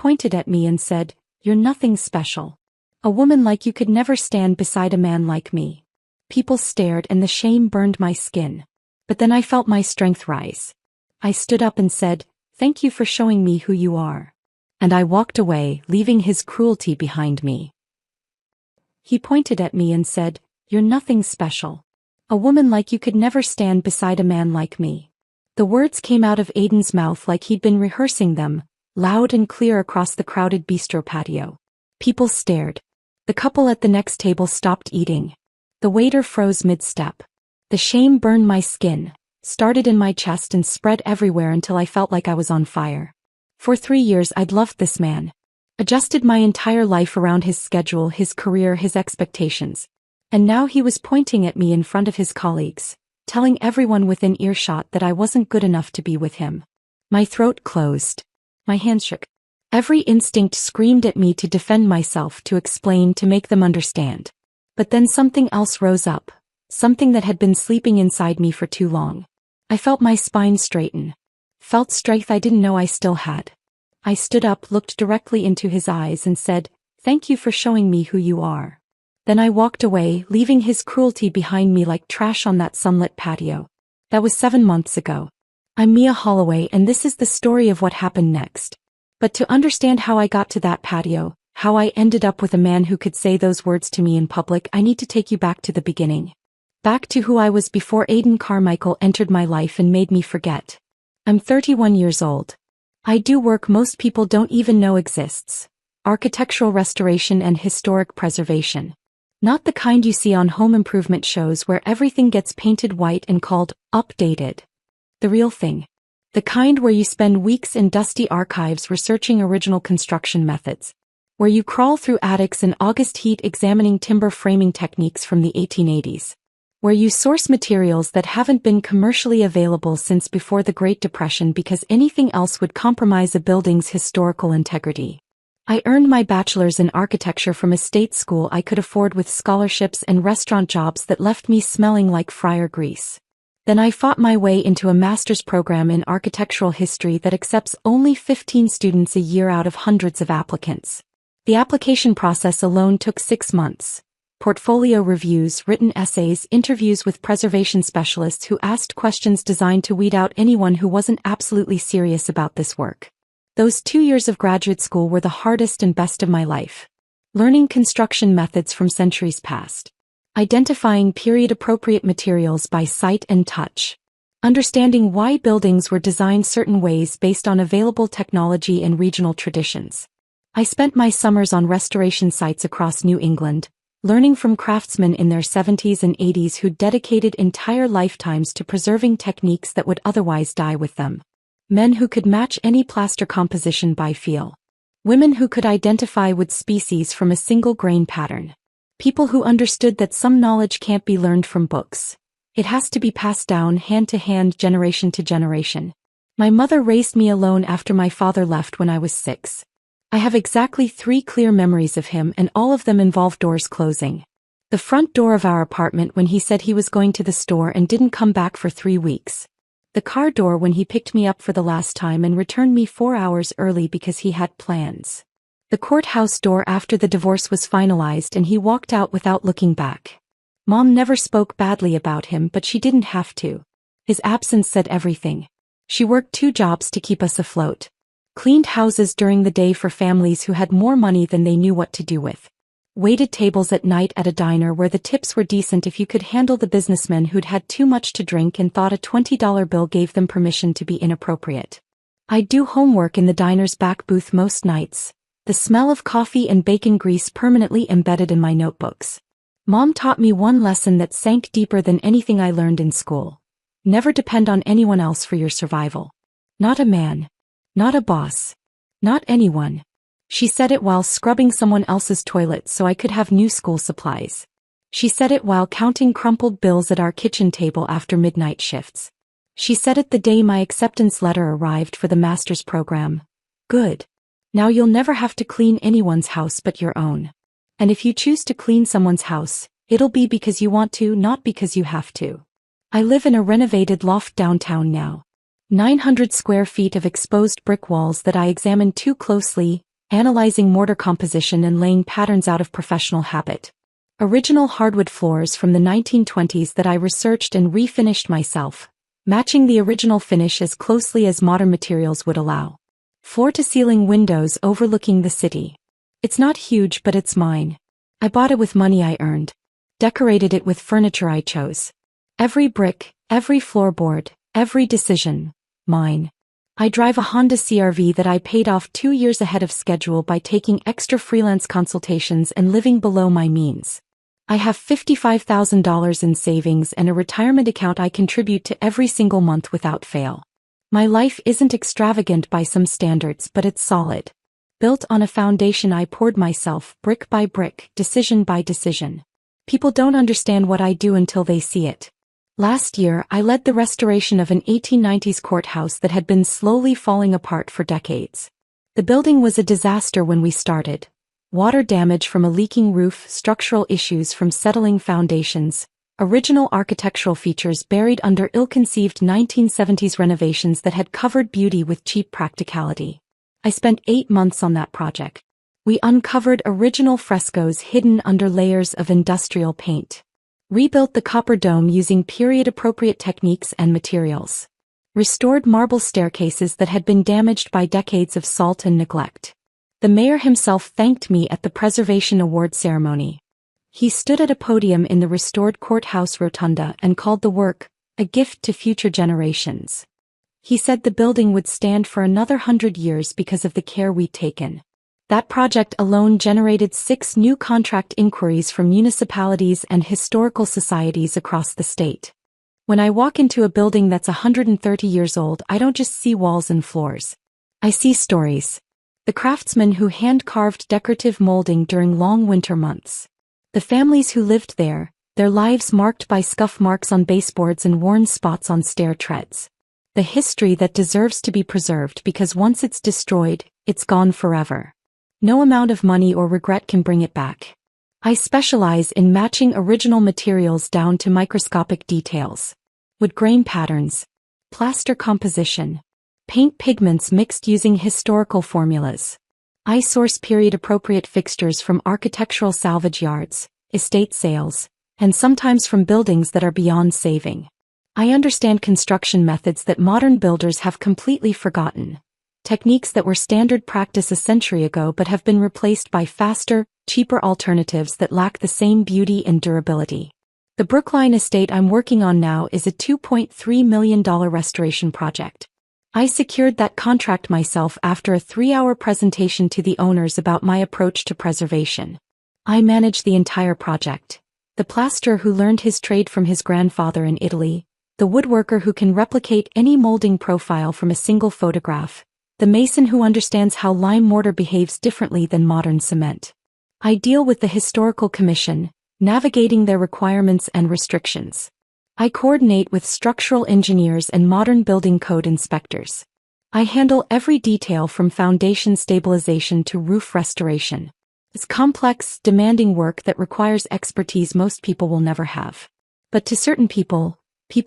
pointed at me and said, "You're nothing special. A woman like you could never stand beside a man like me." People stared and the shame burned my skin. But then I felt my strength rise. I stood up and said, "Thank you for showing me who you are." And I walked away, leaving his cruelty behind me. He pointed at me and said, "You're nothing special. A woman like you could never stand beside a man like me." The words came out of Aiden's mouth like he'd been rehearsing them, loud and clear across the crowded bistro patio. People stared. The couple at the next table stopped eating. The waiter froze mid-step. The shame burned my skin, started in my chest and spread everywhere until I felt like I was on fire. For 3 years I'd loved this man. Adjusted my entire life around his schedule, his career, his expectations. And now he was pointing at me in front of his colleagues, telling everyone within earshot that I wasn't good enough to be with him. My throat closed. My hands shook. Every instinct screamed at me to defend myself, to explain, to make them understand. But then something else rose up, something that had been sleeping inside me for too long. I felt my spine straighten. Felt strength I didn't know I still had. I stood up, looked directly into his eyes and said, "Thank you for showing me who you are." Then I walked away, leaving his cruelty behind me like trash on that sunlit patio. That was 7 months ago. I'm Mia Holloway and this is the story of what happened next. But to understand how I got to that patio, how I ended up with a man who could say those words to me in public, I need to take you back to the beginning. Back to who I was before Aiden Carmichael entered my life and made me forget. I'm 31 years old. I do work most people don't even know exists. Architectural restoration and historic preservation. Not the kind you see on home improvement shows where everything gets painted white and called updated. The real thing. The kind where you spend weeks in dusty archives researching original construction methods. Where you crawl through attics in August heat examining timber framing techniques from the 1880s. Where you source materials that haven't been commercially available since before the Great Depression because anything else would compromise a building's historical integrity. I earned my bachelor's in architecture from a state school I could afford with scholarships and restaurant jobs that left me smelling like fryer grease. Then I fought my way into a master's program in architectural history that accepts only 15 students a year out of hundreds of applicants. The application process alone took 6 months. Portfolio reviews, written essays, interviews with preservation specialists who asked questions designed to weed out anyone who wasn't absolutely serious about this work. Those 2 years of graduate school were the hardest and best of my life. Learning construction methods from centuries past. Identifying period-appropriate materials by sight and touch. Understanding why buildings were designed certain ways based on available technology and regional traditions. I spent my summers on restoration sites across New England, learning from craftsmen in their 70s and 80s who dedicated entire lifetimes to preserving techniques that would otherwise die with them. Men who could match any plaster composition by feel. Women who could identify wood species from a single grain pattern. People who understood that some knowledge can't be learned from books. It has to be passed down hand to hand, generation to generation. My mother raised me alone after my father left when I was 6. I have exactly 3 clear memories of him and all of them involve doors closing. The front door of our apartment when he said he was going to the store and didn't come back for 3 weeks. The car door when he picked me up for the last time and returned me 4 hours early because he had plans. The courthouse door after the divorce was finalized and he walked out without looking back. Mom never spoke badly about him, but she didn't have to. His absence said everything. She worked 2 jobs to keep us afloat. Cleaned houses during the day for families who had more money than they knew what to do with. Waited tables at night at a diner where the tips were decent if you could handle the businessmen who'd had too much to drink and thought a $20 bill gave them permission to be inappropriate. I'd do homework in the diner's back booth most nights, the smell of coffee and bacon grease permanently embedded in my notebooks. Mom taught me one lesson that sank deeper than anything I learned in school. Never depend on anyone else for your survival. Not a man. Not a boss. Not anyone. She said it while scrubbing someone else's toilet so I could have new school supplies. She said it while counting crumpled bills at our kitchen table after midnight shifts. She said it the day my acceptance letter arrived for the master's program. Good. Now you'll never have to clean anyone's house but your own. And if you choose to clean someone's house, it'll be because you want to, not because you have to. I live in a renovated loft downtown now. 900 square feet of exposed brick walls that I examined too closely, analyzing mortar composition and laying patterns out of professional habit. Original hardwood floors from the 1920s that I researched and refinished myself, matching the original finish as closely as modern materials would allow. Floor-to-ceiling windows overlooking the city. It's not huge, but it's mine. I bought it with money I earned. Decorated it with furniture I chose. Every brick, every floorboard, every decision, mine. I drive a Honda CR-V that I paid off 2 years ahead of schedule by taking extra freelance consultations and living below my means. I have $55,000 in savings and a retirement account I contribute to every single month without fail. My life isn't extravagant by some standards, but it's solid. Built on a foundation I poured myself, brick by brick, decision by decision. People don't understand what I do until they see it. Last year, I led the restoration of an 1890s courthouse that had been slowly falling apart for decades. The building was a disaster when we started. Water damage from a leaking roof, structural issues from settling foundations, original architectural features buried under ill-conceived 1970s renovations that had covered beauty with cheap practicality. I spent 8 months on that project. We uncovered original frescoes hidden under layers of industrial paint. Rebuilt the copper dome using period-appropriate techniques and materials. Restored marble staircases that had been damaged by decades of salt and neglect. The mayor himself thanked me at the Preservation Award ceremony. He stood at a podium in the restored courthouse rotunda and called the work a gift to future generations. He said the building would stand for another 100 years because of the care we'd taken. That project alone generated 6 new contract inquiries from municipalities and historical societies across the state. When I walk into a building that's 130 years old, I don't just see walls and floors. I see stories. The craftsmen who hand-carved decorative molding during long winter months. The families who lived there, their lives marked by scuff marks on baseboards and worn spots on stair treads. The history that deserves to be preserved because once it's destroyed, it's gone forever. No amount of money or regret can bring it back. I specialize in matching original materials down to microscopic details. Wood grain patterns, plaster composition, paint pigments mixed using historical formulas. I source period-appropriate fixtures from architectural salvage yards, estate sales, and sometimes from buildings that are beyond saving. I understand construction methods that modern builders have completely forgotten. Techniques that were standard practice a century ago but have been replaced by faster, cheaper alternatives that lack the same beauty and durability. The Brookline estate I'm working on now is a $2.3 million restoration project. I secured that contract myself after a 3-hour presentation to the owners about my approach to preservation. I manage the entire project. The plasterer who learned his trade from his grandfather in Italy, the woodworker who can replicate any molding profile from a single photograph, the mason who understands how lime mortar behaves differently than modern cement. I deal with the historical commission, navigating their requirements and restrictions. I coordinate with structural engineers and modern building code inspectors. I handle every detail from foundation stabilization to roof restoration. It's complex, demanding work that requires expertise most people will never have. But to certain people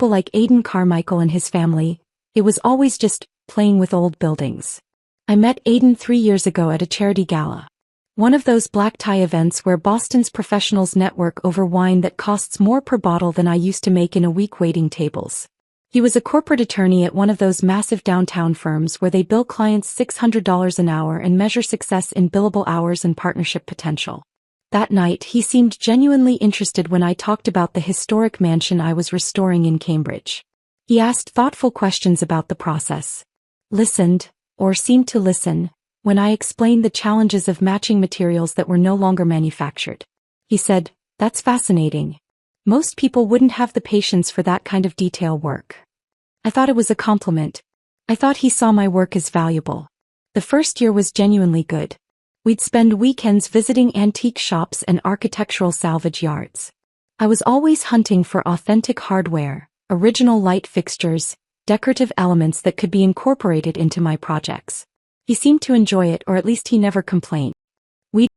like Aidan Carmichael and his family, it was always just playing with old buildings. I met Aidan 3 years ago at a charity gala. One of those black tie events where Boston's professionals network over wine that costs more per bottle than I used to make in a week waiting tables. He was a corporate attorney at one of those massive downtown firms where they bill clients $600 an hour and measure success in billable hours and partnership potential. That night he seemed genuinely interested when I talked about the historic mansion I was restoring in Cambridge. He asked thoughtful questions about the process. Listened, or seemed to listen, when I explained the challenges of matching materials that were no longer manufactured. He said, "That's fascinating. Most people wouldn't have the patience for that kind of detail work." I thought it was a compliment. I thought he saw my work as valuable. The first year was genuinely good. We'd spend weekends visiting antique shops and architectural salvage yards. I was always hunting for authentic hardware, original light fixtures, decorative elements that could be incorporated into my projects. He seemed to enjoy it, or at least he never complained. We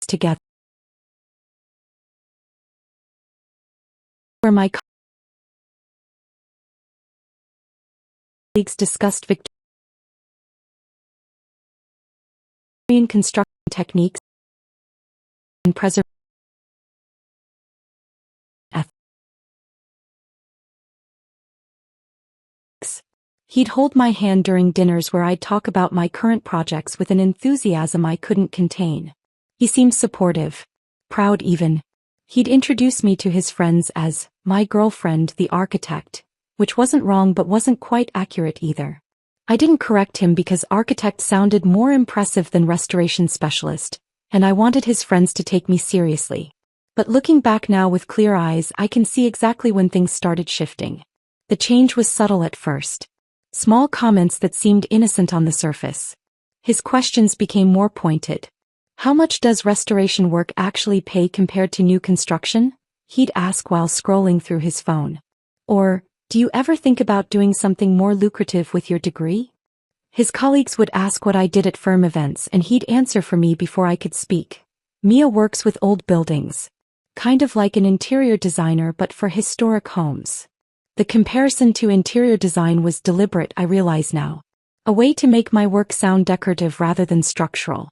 together where my colleagues discussed construction techniques and preservation ethics. He'd hold my hand during dinners where I'd talk about my current projects with an enthusiasm I couldn't contain. He seemed supportive, proud even. He'd introduce me to his friends as my girlfriend, the architect, which wasn't wrong but wasn't quite accurate either. I didn't correct him because architect sounded more impressive than restoration specialist, and I wanted his friends to take me seriously. But looking back now with clear eyes, I can see exactly when things started shifting. The change was subtle at first. Small comments that seemed innocent on the surface. His questions became more pointed. How much does restoration work actually pay compared to new construction? He'd ask while scrolling through his phone. Or, do you ever think about doing something more lucrative with your degree? His colleagues would ask what I did at firm events and he'd answer for me before I could speak. Mia works with old buildings. Kind of like an interior designer but for historic homes. The comparison to interior design was deliberate, I realize now. A way to make my work sound decorative rather than structural.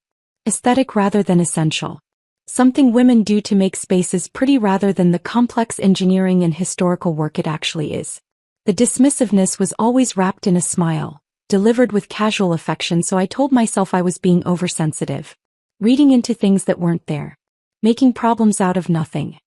Aesthetic rather than essential. Something women do to make spaces pretty rather than the complex engineering and historical work it actually is. The dismissiveness was always wrapped in a smile, delivered with casual affection, so I told myself I was being oversensitive. Reading into things that weren't there. Making problems out of nothing.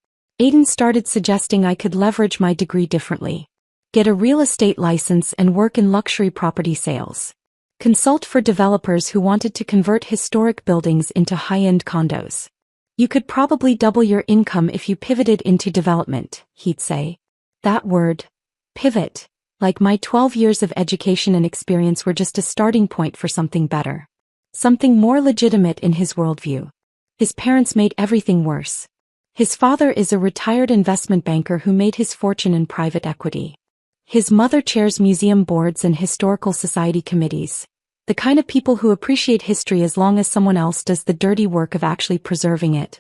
Aiden started suggesting I could leverage my degree differently. Get a real estate license and work in luxury property sales. Consult for developers who wanted to convert historic buildings into high-end condos. You could probably double your income if you pivoted into development, he'd say. That word, pivot, like my 12 years of education and experience were just a starting point for something better. Something more legitimate in his worldview. His parents made everything worse. His father is a retired investment banker who made his fortune in private equity. His mother chairs museum boards and historical society committees. The kind of people who appreciate history as long as someone else does the dirty work of actually preserving it.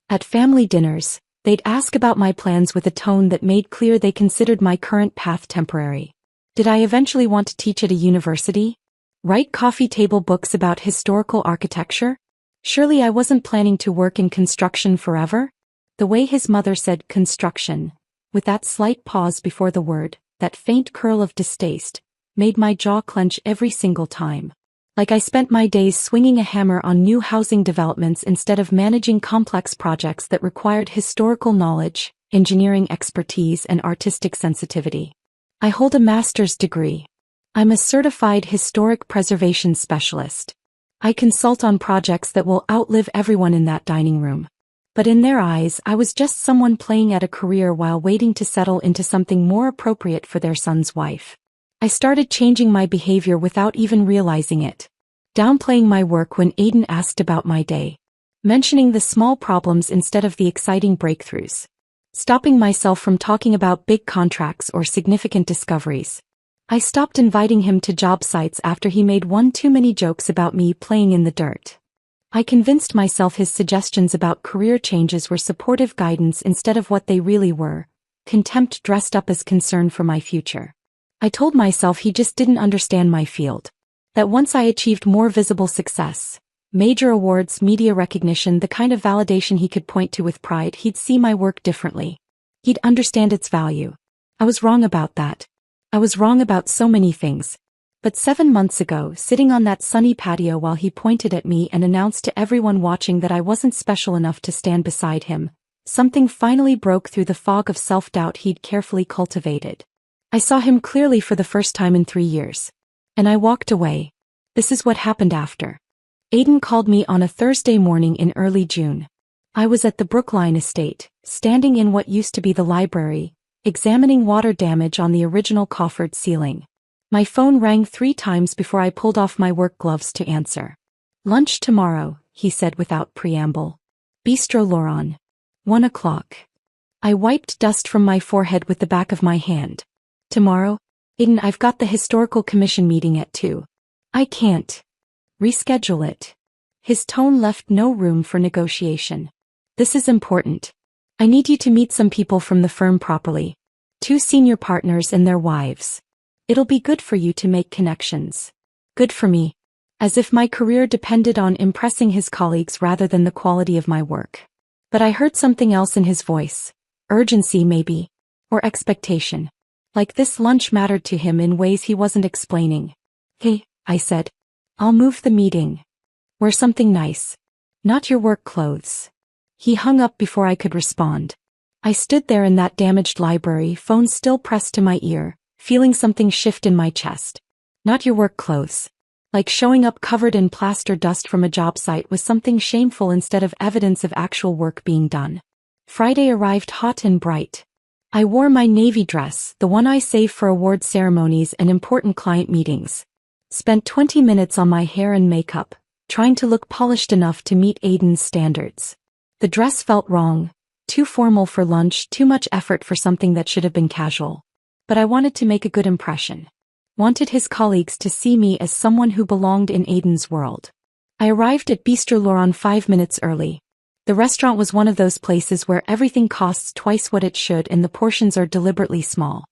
At family dinners, they'd ask about my plans with a tone that made clear they considered my current path temporary. Did I eventually want to teach at a university? Write coffee table books about historical architecture? Surely I wasn't planning to work in construction forever? The way his mother said construction, with that slight pause before the word, that faint curl of distaste, made my jaw clench every single time. Like I spent my days swinging a hammer on new housing developments instead of managing complex projects that required historical knowledge, engineering expertise, and artistic sensitivity. I hold a master's degree. I'm a certified historic preservation specialist. I consult on projects that will outlive everyone in that dining room. But in their eyes, I was just someone playing at a career while waiting to settle into something more appropriate for their son's wife. I started changing my behavior without even realizing it. Downplaying my work when Aiden asked about my day. Mentioning the small problems instead of the exciting breakthroughs. Stopping myself from talking about big contracts or significant discoveries. I stopped inviting him to job sites after he made one too many jokes about me playing in the dirt. I convinced myself his suggestions about career changes were supportive guidance instead of what they really were, contempt dressed up as concern for my future. I told myself he just didn't understand my field. That once I achieved more visible success, major awards, media recognition, the kind of validation he could point to with pride, he'd see my work differently. He'd understand its value. I was wrong about that. I was wrong about so many things. But 7 months ago, sitting on that sunny patio while he pointed at me and announced to everyone watching that I wasn't special enough to stand beside him, something finally broke through the fog of self-doubt he'd carefully cultivated. I saw him clearly for the first time in 3 years. And I walked away. This is what happened after. Aiden called me on a Thursday morning in early June. I was at the Brookline estate, standing in what used to be the library, examining water damage on the original coffered ceiling. My phone rang 3 times before I pulled off my work gloves to answer. Lunch tomorrow, he said without preamble. Bistro Laurent. 1 o'clock. I wiped dust from my forehead with the back of my hand. Tomorrow? Aiden, I've got the historical commission meeting at 2. I can't. Reschedule it. His tone left no room for negotiation. This is important. I need you to meet some people from the firm properly. 2 senior partners and their wives. It'll be good for you to make connections. Good for me. as if my career depended on impressing his colleagues rather than the quality of my work. But I heard something else in his voice. Urgency maybe. Or expectation. Like this lunch mattered to him in ways he wasn't explaining. "Hey," I said. "I'll move the meeting. Wear something nice. Not your work clothes." He hung up before I could respond. I stood there in that damaged library, phone still pressed to my ear, feeling something shift in my chest. Not your work clothes. Like showing up covered in plaster dust from a job site was something shameful instead of evidence of actual work being done. Friday arrived hot and bright. I wore my navy dress, the one I save for award ceremonies and important client meetings. Spent 20 minutes on my hair and makeup, trying to look polished enough to meet Aiden's standards. The dress felt wrong, too formal for lunch, too much effort for something that should have been casual. But I wanted to make a good impression. Wanted his colleagues to see me as someone who belonged in Aiden's world. I arrived at Bistro Laurent 5 minutes early. The restaurant was one of those places where everything costs twice what it should and the portions are deliberately small.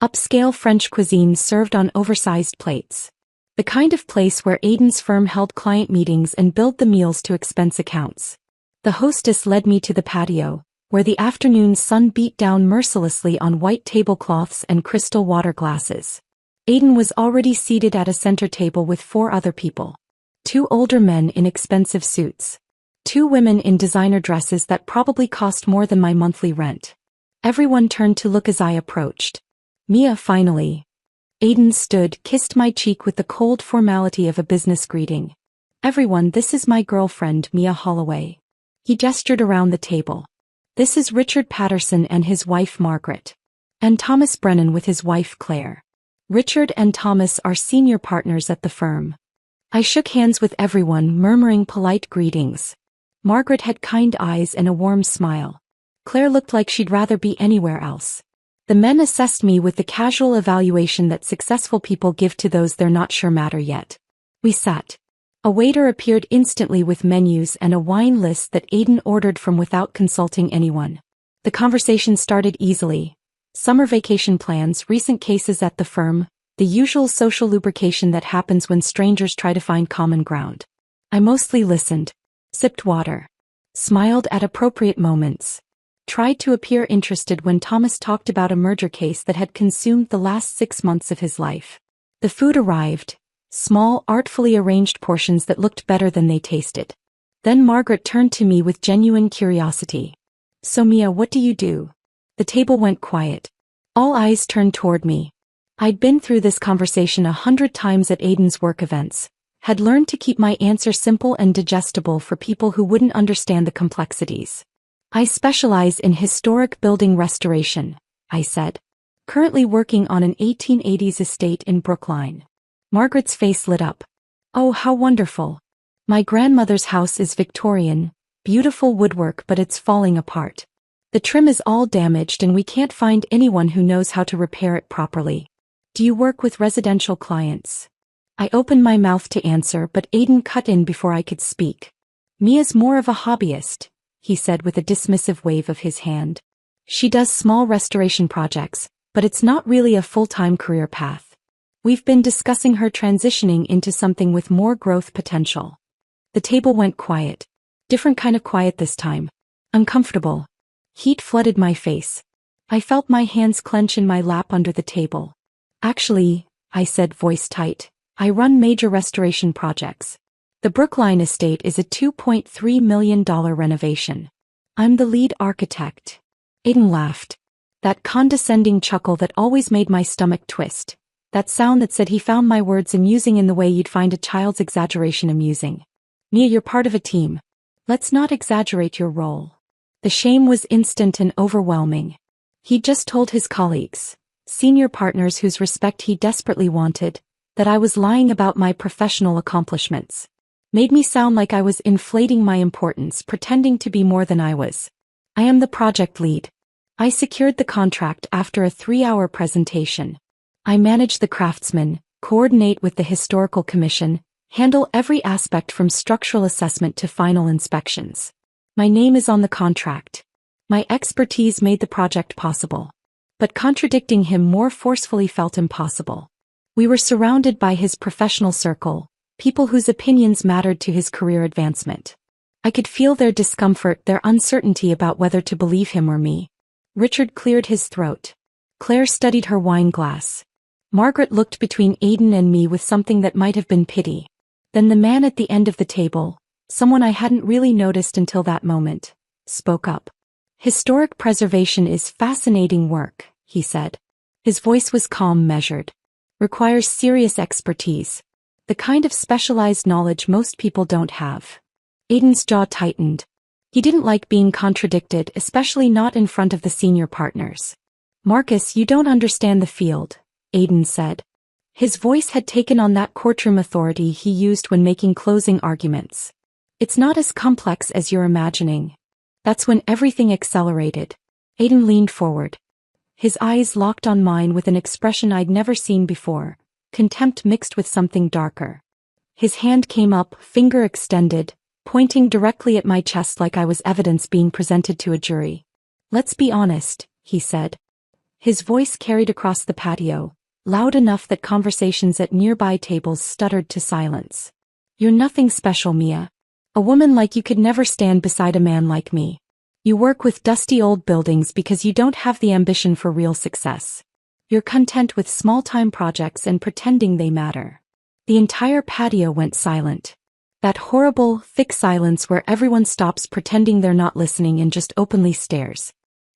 Upscale French cuisine served on oversized plates. The kind of place where Aiden's firm held client meetings and billed the meals to expense accounts. The hostess led me to the patio, where the afternoon sun beat down mercilessly on white tablecloths and crystal water glasses. Aiden was already seated at a center table with 4 other people. 2 older men in expensive suits. 2 women in designer dresses that probably cost more than my monthly rent. Everyone turned to look as I approached. Mia, finally. Aiden stood, kissed my cheek with the cold formality of a business greeting. "Everyone, this is my girlfriend, Mia Holloway." He gestured around the table. "This is Richard Patterson and his wife Margaret. And Thomas Brennan with his wife Claire. Richard and Thomas are senior partners at the firm." I shook hands with everyone, murmuring polite greetings. Margaret had kind eyes and a warm smile. Claire looked like she'd rather be anywhere else. The men assessed me with the casual evaluation that successful people give to those they're not sure matter yet. We sat. A waiter appeared instantly with menus and a wine list that Aiden ordered from without consulting anyone. The conversation started easily. Summer vacation plans, recent cases at the firm, the usual social lubrication that happens when strangers try to find common ground. I mostly listened. Sipped water. Smiled at appropriate moments. Tried to appear interested when Thomas talked about a murder case that had consumed the last 6 months of his life. The food arrived. Small, artfully arranged portions that looked better than they tasted. Then Margaret turned to me with genuine curiosity. "So Mia, what do you do?" The table went quiet. All eyes turned toward me. I'd been through this conversation 100 times at Aiden's work events. Had learned to keep my answer simple and digestible for people who wouldn't understand the complexities. "I specialize in historic building restoration," I said. "Currently working on an 1880s estate in Brookline." Margaret's face lit up. "Oh, how wonderful. My grandmother's house is Victorian, beautiful woodwork, but it's falling apart. The trim is all damaged and we can't find anyone who knows how to repair it properly. Do you work with residential clients?" I opened my mouth to answer, but Aiden cut in before I could speak. "Mia's more of a hobbyist," he said with a dismissive wave of his hand. "She does small restoration projects, but it's not really a full-time career path. We've been discussing her transitioning into something with more growth potential." The table went quiet. Different kind of quiet this time. Uncomfortable. Heat flooded my face. I felt my hands clench in my lap under the table. "Actually," I said, voice tight, "I run major restoration projects. The Brookline estate is a $2.3 million renovation. I'm the lead architect." Aiden laughed. That condescending chuckle that always made my stomach twist. That sound that said he found my words amusing in the way you'd find a child's exaggeration amusing. "Mia, you're part of a team. Let's not exaggerate your role." The shame was instant and overwhelming. He'd just told his colleagues, senior partners whose respect he desperately wanted, that I was lying about my professional accomplishments. Made me sound like I was inflating my importance, pretending to be more than I was. "I am the project lead. I secured the contract after a 3-hour presentation. I manage the craftsmen, coordinate with the historical commission, handle every aspect from structural assessment to final inspections. My name is on the contract. My expertise made the project possible." But contradicting him more forcefully felt impossible. We were surrounded by his professional circle, People whose opinions mattered to his career advancement. I could feel their discomfort, their uncertainty about whether to believe him or me. Richard cleared his throat. Claire studied her wine glass. Margaret looked between Aidan and me with something that might have been pity. Then the man at the end of the table, someone I hadn't really noticed until that moment, spoke up. Historic preservation is fascinating work, he said. His voice was calm, measured. Requires serious expertise. The kind of specialized knowledge most people don't have. Aidan's jaw tightened. He didn't like being contradicted, especially not in front of the senior partners. Marcus, you don't understand the field, Aidan said. His voice had taken on that courtroom authority he used when making closing arguments. It's not as complex as you're imagining. That's when everything accelerated. Aidan leaned forward. His eyes locked on mine with an expression I'd never seen before, contempt mixed with something darker. His hand came up, finger extended, pointing directly at my chest like I was evidence being presented to a jury. Let's be honest, he said. His voice carried across the patio, loud enough that conversations at nearby tables stuttered to silence. You're nothing special, Mia. A woman like you could never stand beside a man like me. You work with dusty old buildings because you don't have the ambition for real success. You're content with small-time projects and pretending they matter. The entire patio went silent. That horrible, thick silence where everyone stops pretending they're not listening and just openly stares.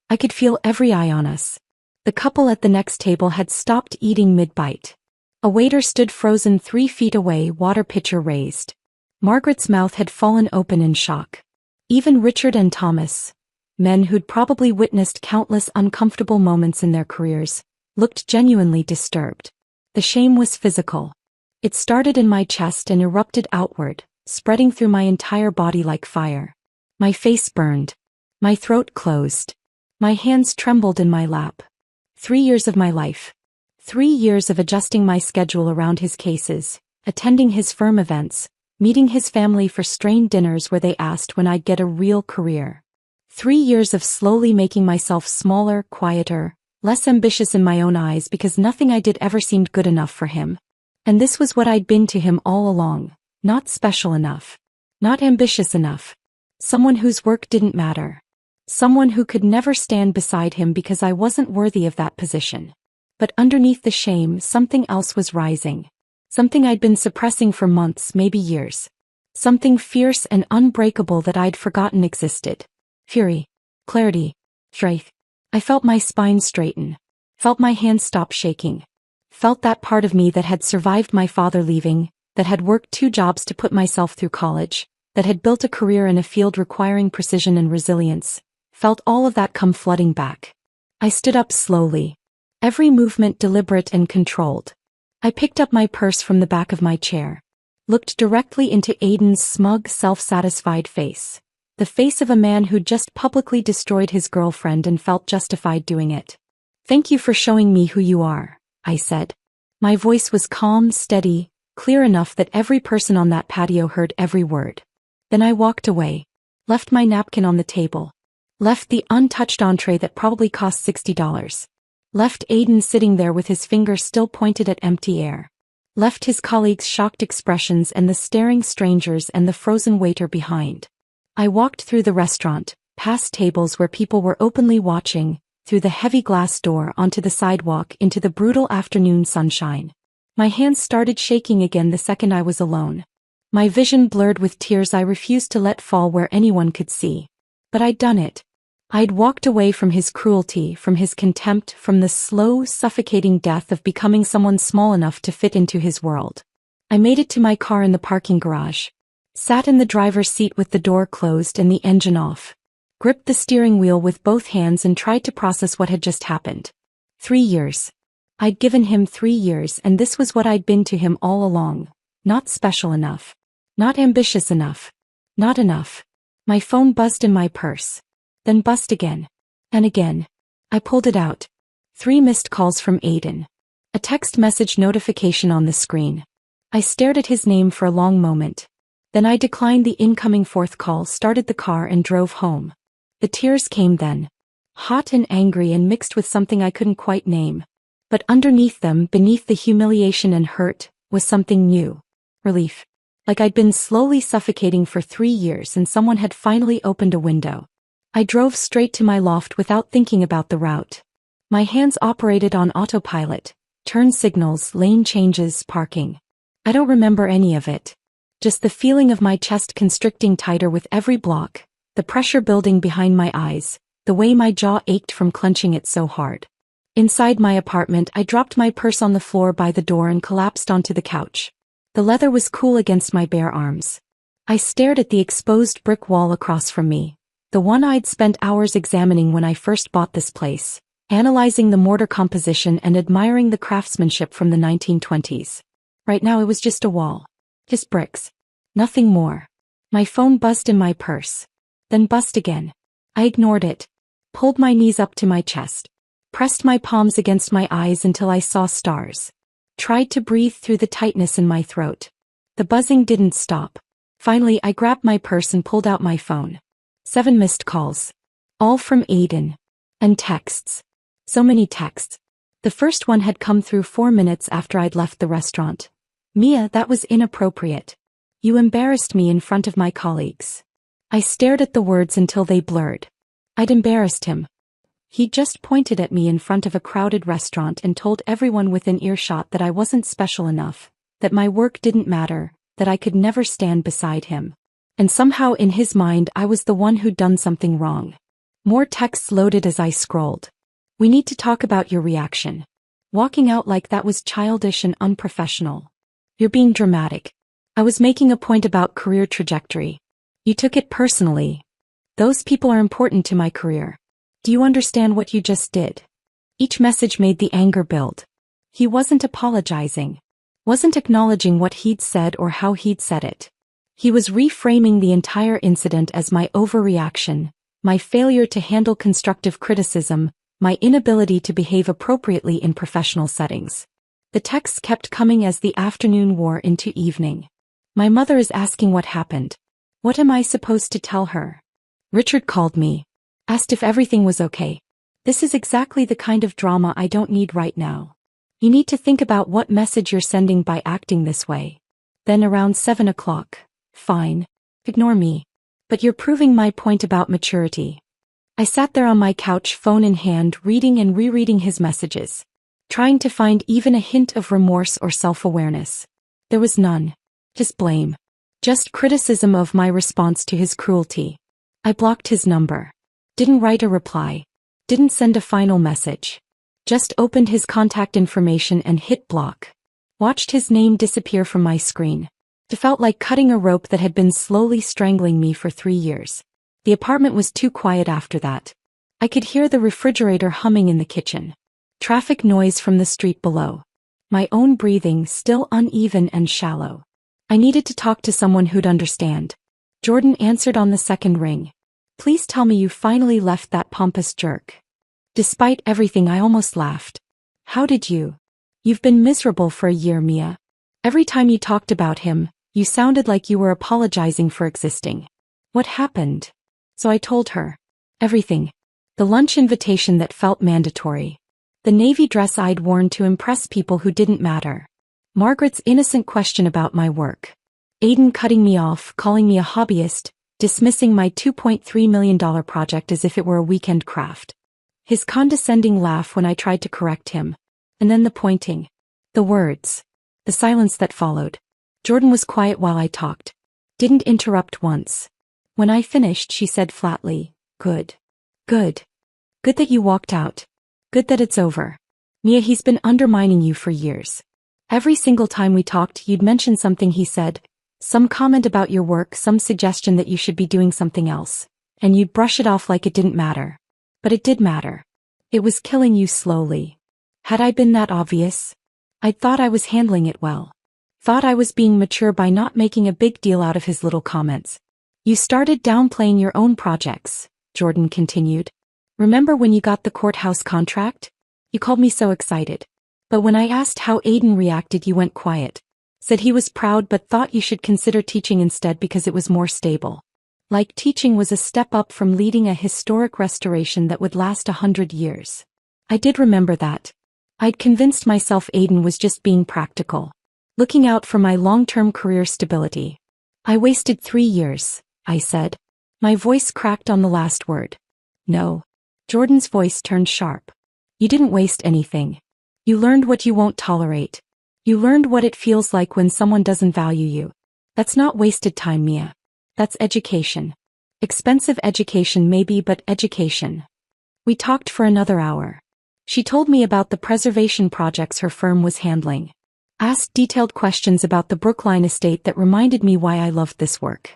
I could feel every eye on us. The couple at the next table had stopped eating mid-bite. A waiter stood frozen 3 feet away, water pitcher raised. Margaret's mouth had fallen open in shock. Even Richard and Thomas, men who'd probably witnessed countless uncomfortable moments in their careers, looked genuinely disturbed. The shame was physical. It started in my chest and erupted outward, spreading through my entire body like fire. My face burned. My throat closed. My hands trembled in my lap. 3 years of my life. 3 years of adjusting my schedule around his cases, attending his firm events, meeting his family for strained dinners where they asked when I'd get a real career. 3 years of slowly making myself smaller, quieter, less ambitious in my own eyes because nothing I did ever seemed good enough for him. And this was what I'd been to him all along. Not special enough. Not ambitious enough. Someone whose work didn't matter. Someone who could never stand beside him because I wasn't worthy of that position. But underneath the shame, something else was rising. Something I'd been suppressing for months, maybe years. Something fierce and unbreakable that I'd forgotten existed. Fury. Clarity. Strength. I felt my spine straighten. Felt my hands stop shaking. Felt that part of me that had survived my father leaving, that had worked 2 jobs to put myself through college, that had built a career in a field requiring precision and resilience, felt all of that come flooding back. I stood up slowly. Every movement deliberate and controlled. I picked up my purse from the back of my chair. Looked directly into Aidan's smug, self-satisfied face. The face of a man who'd just publicly destroyed his girlfriend and felt justified doing it. Thank you for showing me who you are, I said. My voice was calm, steady, clear enough that every person on that patio heard every word. Then I walked away. Left my napkin on the table. Left the untouched entree that probably cost $60. Left Aidan sitting there with his finger still pointed at empty air. Left his colleagues' shocked expressions and the staring strangers and the frozen waiter behind. I walked through the restaurant, past tables where people were openly watching, through the heavy glass door onto the sidewalk into the brutal afternoon sunshine. My hands started shaking again the second I was alone. My vision blurred with tears I refused to let fall where anyone could see. But I'd done it. I'd walked away from his cruelty, from his contempt, from the slow, suffocating death of becoming someone small enough to fit into his world. I made it to my car in the parking garage. Sat in the driver's seat with the door closed and the engine off. Gripped the steering wheel with both hands and tried to process what had just happened. 3 years. I'd given him 3 years and this was what I'd been to him all along. Not special enough. Not ambitious enough. Not enough. My phone buzzed in my purse. Then buzzed again. And again. I pulled it out. 3 missed calls from Aidan. A text message notification on the screen. I stared at his name for a long moment. Then I declined the incoming 4th call, started the car and drove home. The tears came then. Hot and angry and mixed with something I couldn't quite name. But underneath them, beneath the humiliation and hurt, was something new. Relief. Like I'd been slowly suffocating for 3 years and someone had finally opened a window. I drove straight to my loft without thinking about the route. My hands operated on autopilot, turn signals, lane changes, parking. I don't remember any of it. Just the feeling of my chest constricting tighter with every block, the pressure building behind my eyes, the way my jaw ached from clenching it so hard. Inside my apartment, I dropped my purse on the floor by the door and collapsed onto the couch. The leather was cool against my bare arms. I stared at the exposed brick wall across from me, the one I'd spent hours examining when I first bought this place, analyzing the mortar composition and admiring the craftsmanship from the 1920s. Right now it was just a wall. Just bricks. Nothing more. My phone buzzed in my purse. Then buzzed again. I ignored it. Pulled my knees up to my chest. Pressed my palms against my eyes until I saw stars. Tried to breathe through the tightness in my throat. The buzzing didn't stop. Finally, I grabbed my purse and pulled out my phone. 7 missed calls. All from Aiden. And texts. So many texts. The first one had come through 4 minutes after I'd left the restaurant. Mia, that was inappropriate. You embarrassed me in front of my colleagues. I stared at the words until they blurred. I'd embarrassed him. He just pointed at me in front of a crowded restaurant and told everyone within earshot that I wasn't special enough, that my work didn't matter, that I could never stand beside him. And somehow in his mind I was the one who'd done something wrong. More texts loaded as I scrolled. We need to talk about your reaction. Walking out like that was childish and unprofessional. You're being dramatic. I was making a point about career trajectory. You took it personally. Those people are important to my career. Do you understand what you just did? Each message made the anger build. He wasn't apologizing. Wasn't acknowledging what he'd said or how he'd said it. He was reframing the entire incident as my overreaction, my failure to handle constructive criticism, my inability to behave appropriately in professional settings. The texts kept coming as the afternoon wore into evening. My mother is asking what happened. What am I supposed to tell her? Richard called me. Asked if everything was okay. This is exactly the kind of drama I don't need right now. You need to think about what message you're sending by acting this way. Then around 7 o'clock. Fine. Ignore me. But you're proving my point about maturity. I sat there on my couch, phone in hand, reading and rereading his messages. Trying to find even a hint of remorse or self-awareness. There was none. Just blame. Just criticism of my response to his cruelty. I blocked his number. Didn't write a reply. Didn't send a final message. Just opened his contact information and hit block. Watched his name disappear from my screen. It felt like cutting a rope that had been slowly strangling me for 3 years. The apartment was too quiet after that. I could hear the refrigerator humming in the kitchen. Traffic noise from the street below. My own breathing still uneven and shallow. I needed to talk to someone who'd understand. Jordan answered on the second ring. Please tell me you finally left that pompous jerk. Despite everything, I almost laughed. How did you? You've been miserable for a year, Mia. Every time you talked about him, you sounded like you were apologizing for existing. What happened? So I told her. Everything. The lunch invitation that felt mandatory. The navy dress I'd worn to impress people who didn't matter. Margaret's innocent question about my work. Aiden cutting me off, calling me a hobbyist, dismissing my $2.3 million project as if it were a weekend craft. His condescending laugh when I tried to correct him. And then the pointing. The words. The silence that followed. Jordan was quiet while I talked. Didn't interrupt once. When I finished, she said flatly, Good. Good. Good that you walked out. Good that it's over. Mia, he's been undermining you for years. Every single time we talked, you'd mention something he said, some comment about your work, some suggestion that you should be doing something else, and you'd brush it off like it didn't matter. But it did matter. It was killing you slowly. Had I been that obvious? I thought I was handling it well. Thought I was being mature by not making a big deal out of his little comments. You started downplaying your own projects, Jordan continued. Remember when you got the courthouse contract? You called me so excited. But when I asked how Aiden reacted, you went quiet. Said he was proud but thought you should consider teaching instead because it was more stable. Like teaching was a step up from leading a historic restoration that would last 100 years. I did remember that. I'd convinced myself Aiden was just being practical. looking out for my long-term career stability. I wasted 3 years, I said. My voice cracked on the last word. No. Jordan's voice turned sharp. You didn't waste anything. You learned what you won't tolerate. You learned what it feels like when someone doesn't value you. That's not wasted time, Mia. That's education. Expensive education maybe, but education. We talked for another hour. She told me about the preservation projects her firm was handling. Asked detailed questions about the Brookline estate that reminded me why I loved this work.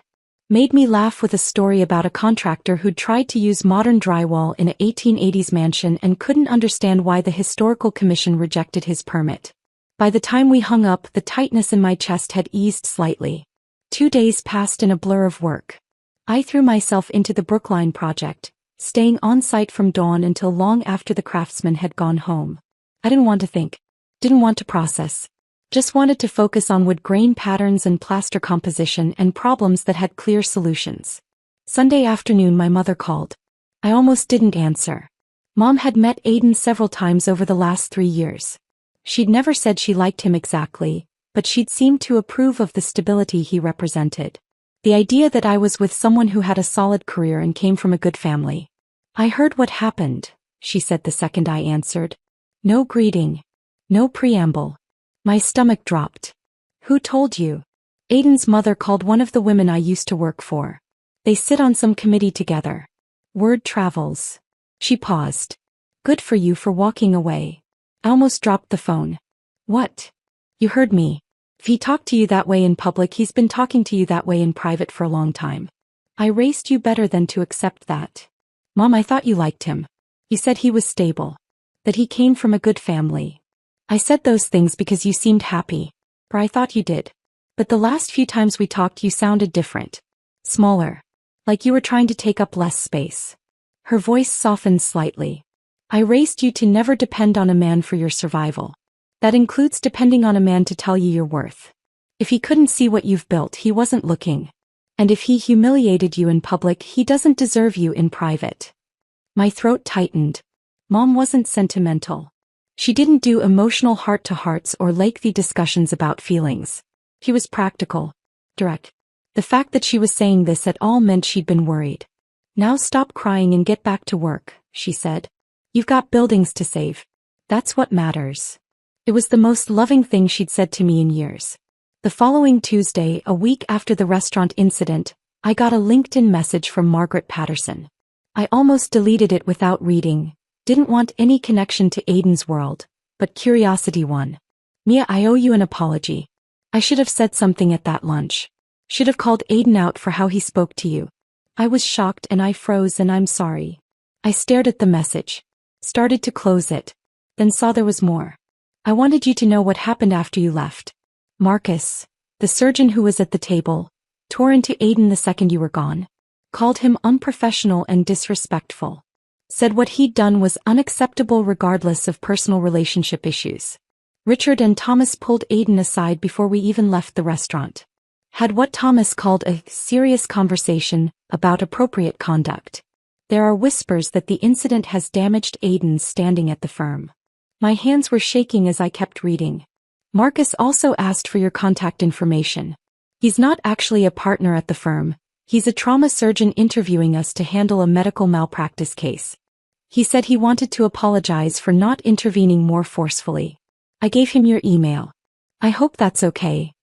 Made me laugh with a story about a contractor who'd tried to use modern drywall in a 1880s mansion and couldn't understand why the Historical Commission rejected his permit. By the time we hung up, the tightness in my chest had eased slightly. 2 days passed in a blur of work. I threw myself into the Brookline project, staying on site from dawn until long after the craftsmen had gone home. I didn't want to think. Didn't want to process. Just wanted to focus on wood grain patterns and plaster composition and problems that had clear solutions. Sunday afternoon my mother called. I almost didn't answer. Mom had met Aiden several times over the last 3 years. She'd never said she liked him exactly, but she'd seemed to approve of the stability he represented. The idea that I was with someone who had a solid career and came from a good family. I heard what happened, she said the second I answered. No greeting. No preamble. My stomach dropped. Who told you? Aiden's mother called one of the women I used to work for. They sit on some committee together. Word travels. She paused. Good for you for walking away. I almost dropped the phone. What? You heard me. If he talked to you that way in public, he's been talking to you that way in private for a long time. I raised you better than to accept that. Mom, I thought you liked him. You said he was stable. That he came from a good family. I said those things because you seemed happy. Or I thought you did. But the last few times we talked you sounded different. Smaller. Like you were trying to take up less space. Her voice softened slightly. I raised you to never depend on a man for your survival. That includes depending on a man to tell you your worth. If he couldn't see what you've built, he wasn't looking. And if he humiliated you in public, he doesn't deserve you in private. My throat tightened. Mom wasn't sentimental. She didn't do emotional heart-to-hearts or lengthy discussions about feelings. She was practical. Direct. The fact that she was saying this at all meant she'd been worried. Now stop crying and get back to work, she said. You've got buildings to save. That's what matters. It was the most loving thing she'd said to me in years. The following Tuesday, a week after the restaurant incident, I got a LinkedIn message from Margaret Patterson. I almost deleted it without reading. Didn't want any connection to Aiden's world, but curiosity won. Mia, I owe you an apology. I should have said something at that lunch. Should have called Aiden out for how he spoke to you. I was shocked and I froze and I'm sorry. I stared at the message. Started to close it. Then saw there was more. I wanted you to know what happened after you left. Marcus, the surgeon who was at the table, tore into Aiden the second you were gone. Called him unprofessional and disrespectful. Said what he'd done was unacceptable regardless of personal relationship issues. Richard and Thomas pulled Aiden aside before we even left the restaurant. Had what Thomas called a serious conversation about appropriate conduct. There are whispers that the incident has damaged Aiden's standing at the firm. My hands were shaking as I kept reading. Marcus also asked for your contact information. He's not actually a partner at the firm. He's a trauma surgeon interviewing us to handle a medical malpractice case. He said he wanted to apologize for not intervening more forcefully. I gave him your email. I hope that's okay.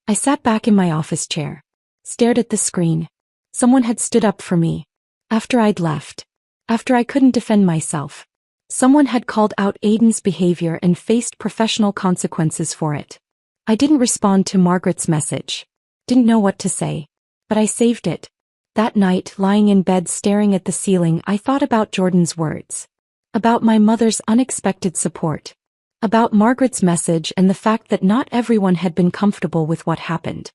I sat back in my office chair. Stared at the screen. Someone had stood up for me. After I'd left. After I couldn't defend myself. Someone had called out Aiden's behavior and faced professional consequences for it. I didn't respond to Margaret's message. Didn't know what to say. But I saved it. That night, lying in bed staring at the ceiling, I thought about Jordan's words. About my mother's unexpected support. About Margaret's message and the fact that not everyone had been comfortable with what happened.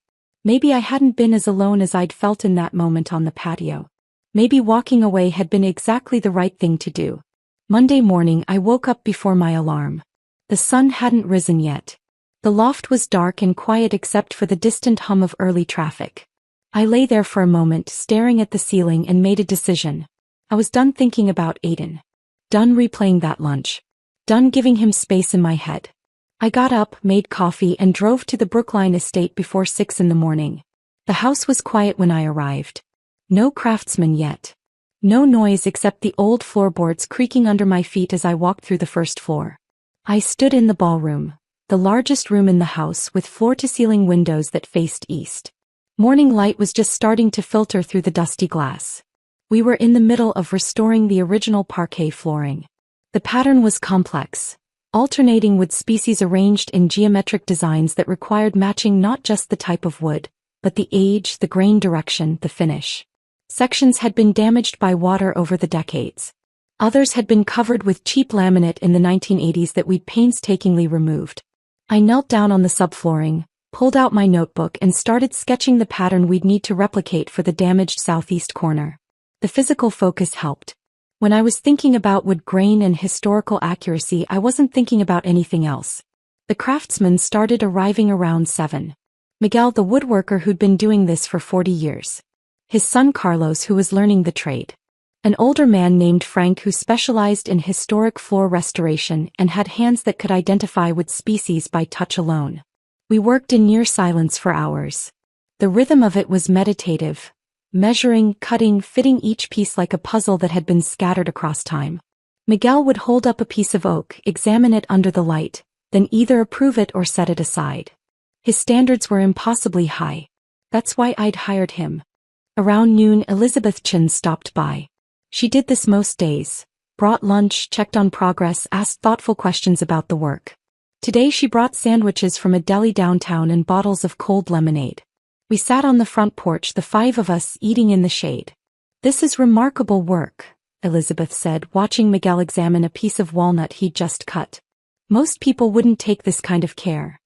Maybe I hadn't been as alone as I'd felt in that moment on the patio. Maybe walking away had been exactly the right thing to do. Monday morning I woke up before my alarm. The sun hadn't risen yet. The loft was dark and quiet except for the distant hum of early traffic. I lay there for a moment staring at the ceiling and made a decision. I was done thinking about Aiden. Done replaying that lunch. Done giving him space in my head. I got up, made coffee, and drove to the Brookline estate before 6 in the morning. The house was quiet when I arrived. No craftsman yet. No noise except the old floorboards creaking under my feet as I walked through the first floor. I stood in the ballroom, the largest room in the house with floor-to-ceiling windows that faced east. Morning light was just starting to filter through the dusty glass. We were in the middle of restoring the original parquet flooring. The pattern was complex, alternating wood species arranged in geometric designs that required matching not just the type of wood, but the age, the grain direction, the finish. Sections had been damaged by water over the decades. Others had been covered with cheap laminate in the 1980s that we'd painstakingly removed. I knelt down on the subflooring, pulled out my notebook and started sketching the pattern we'd need to replicate for the damaged southeast corner. The physical focus helped. When I was thinking about wood grain and historical accuracy, I wasn't thinking about anything else. The craftsmen started arriving around 7. Miguel, the woodworker who'd been doing this for 40 years. His son Carlos, who was learning the trade. An older man named Frank who specialized in historic floor restoration and had hands that could identify wood species by touch alone. We worked in near silence for hours. The rhythm of it was meditative. Measuring, cutting, fitting each piece like a puzzle that had been scattered across time. Miguel would hold up a piece of oak, examine it under the light, then either approve it or set it aside. His standards were impossibly high. That's why I'd hired him. Around noon, Elizabeth Chin stopped by. She did this most days. Brought lunch, checked on progress, asked thoughtful questions about the work. Today she brought sandwiches from a deli downtown and bottles of cold lemonade. We sat on the front porch, the 5 of us, eating in the shade. This is remarkable work, Elizabeth said, watching Miguel examine a piece of walnut he'd just cut. Most people wouldn't take this kind of care.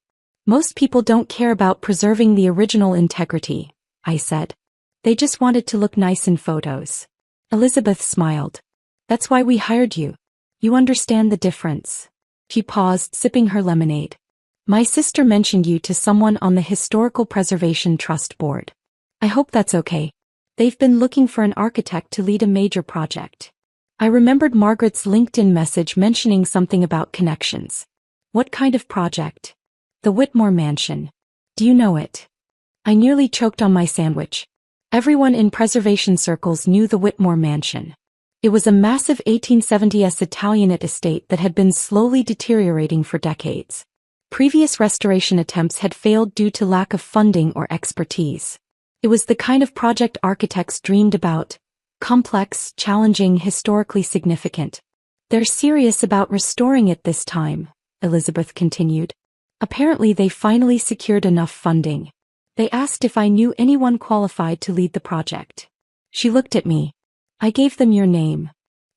Most people don't care about preserving the original integrity, I said. They just wanted to look nice in photos. Elizabeth smiled. That's why we hired you. You understand the difference. She paused, sipping her lemonade. My sister mentioned you to someone on the Historical Preservation Trust board. I hope that's okay. They've been looking for an architect to lead a major project. I remembered Margaret's LinkedIn message mentioning something about connections. What kind of project? The Whitmore Mansion. Do you know it? I nearly choked on my sandwich. Everyone in preservation circles knew the Whitmore Mansion. It was a massive 1870s Italianate estate that had been slowly deteriorating for decades. Previous restoration attempts had failed due to lack of funding or expertise. It was the kind of project architects dreamed about. Complex, challenging, historically significant. They're serious about restoring it this time, Elizabeth continued. Apparently they finally secured enough funding. They asked if I knew anyone qualified to lead the project. She looked at me. I gave them your name.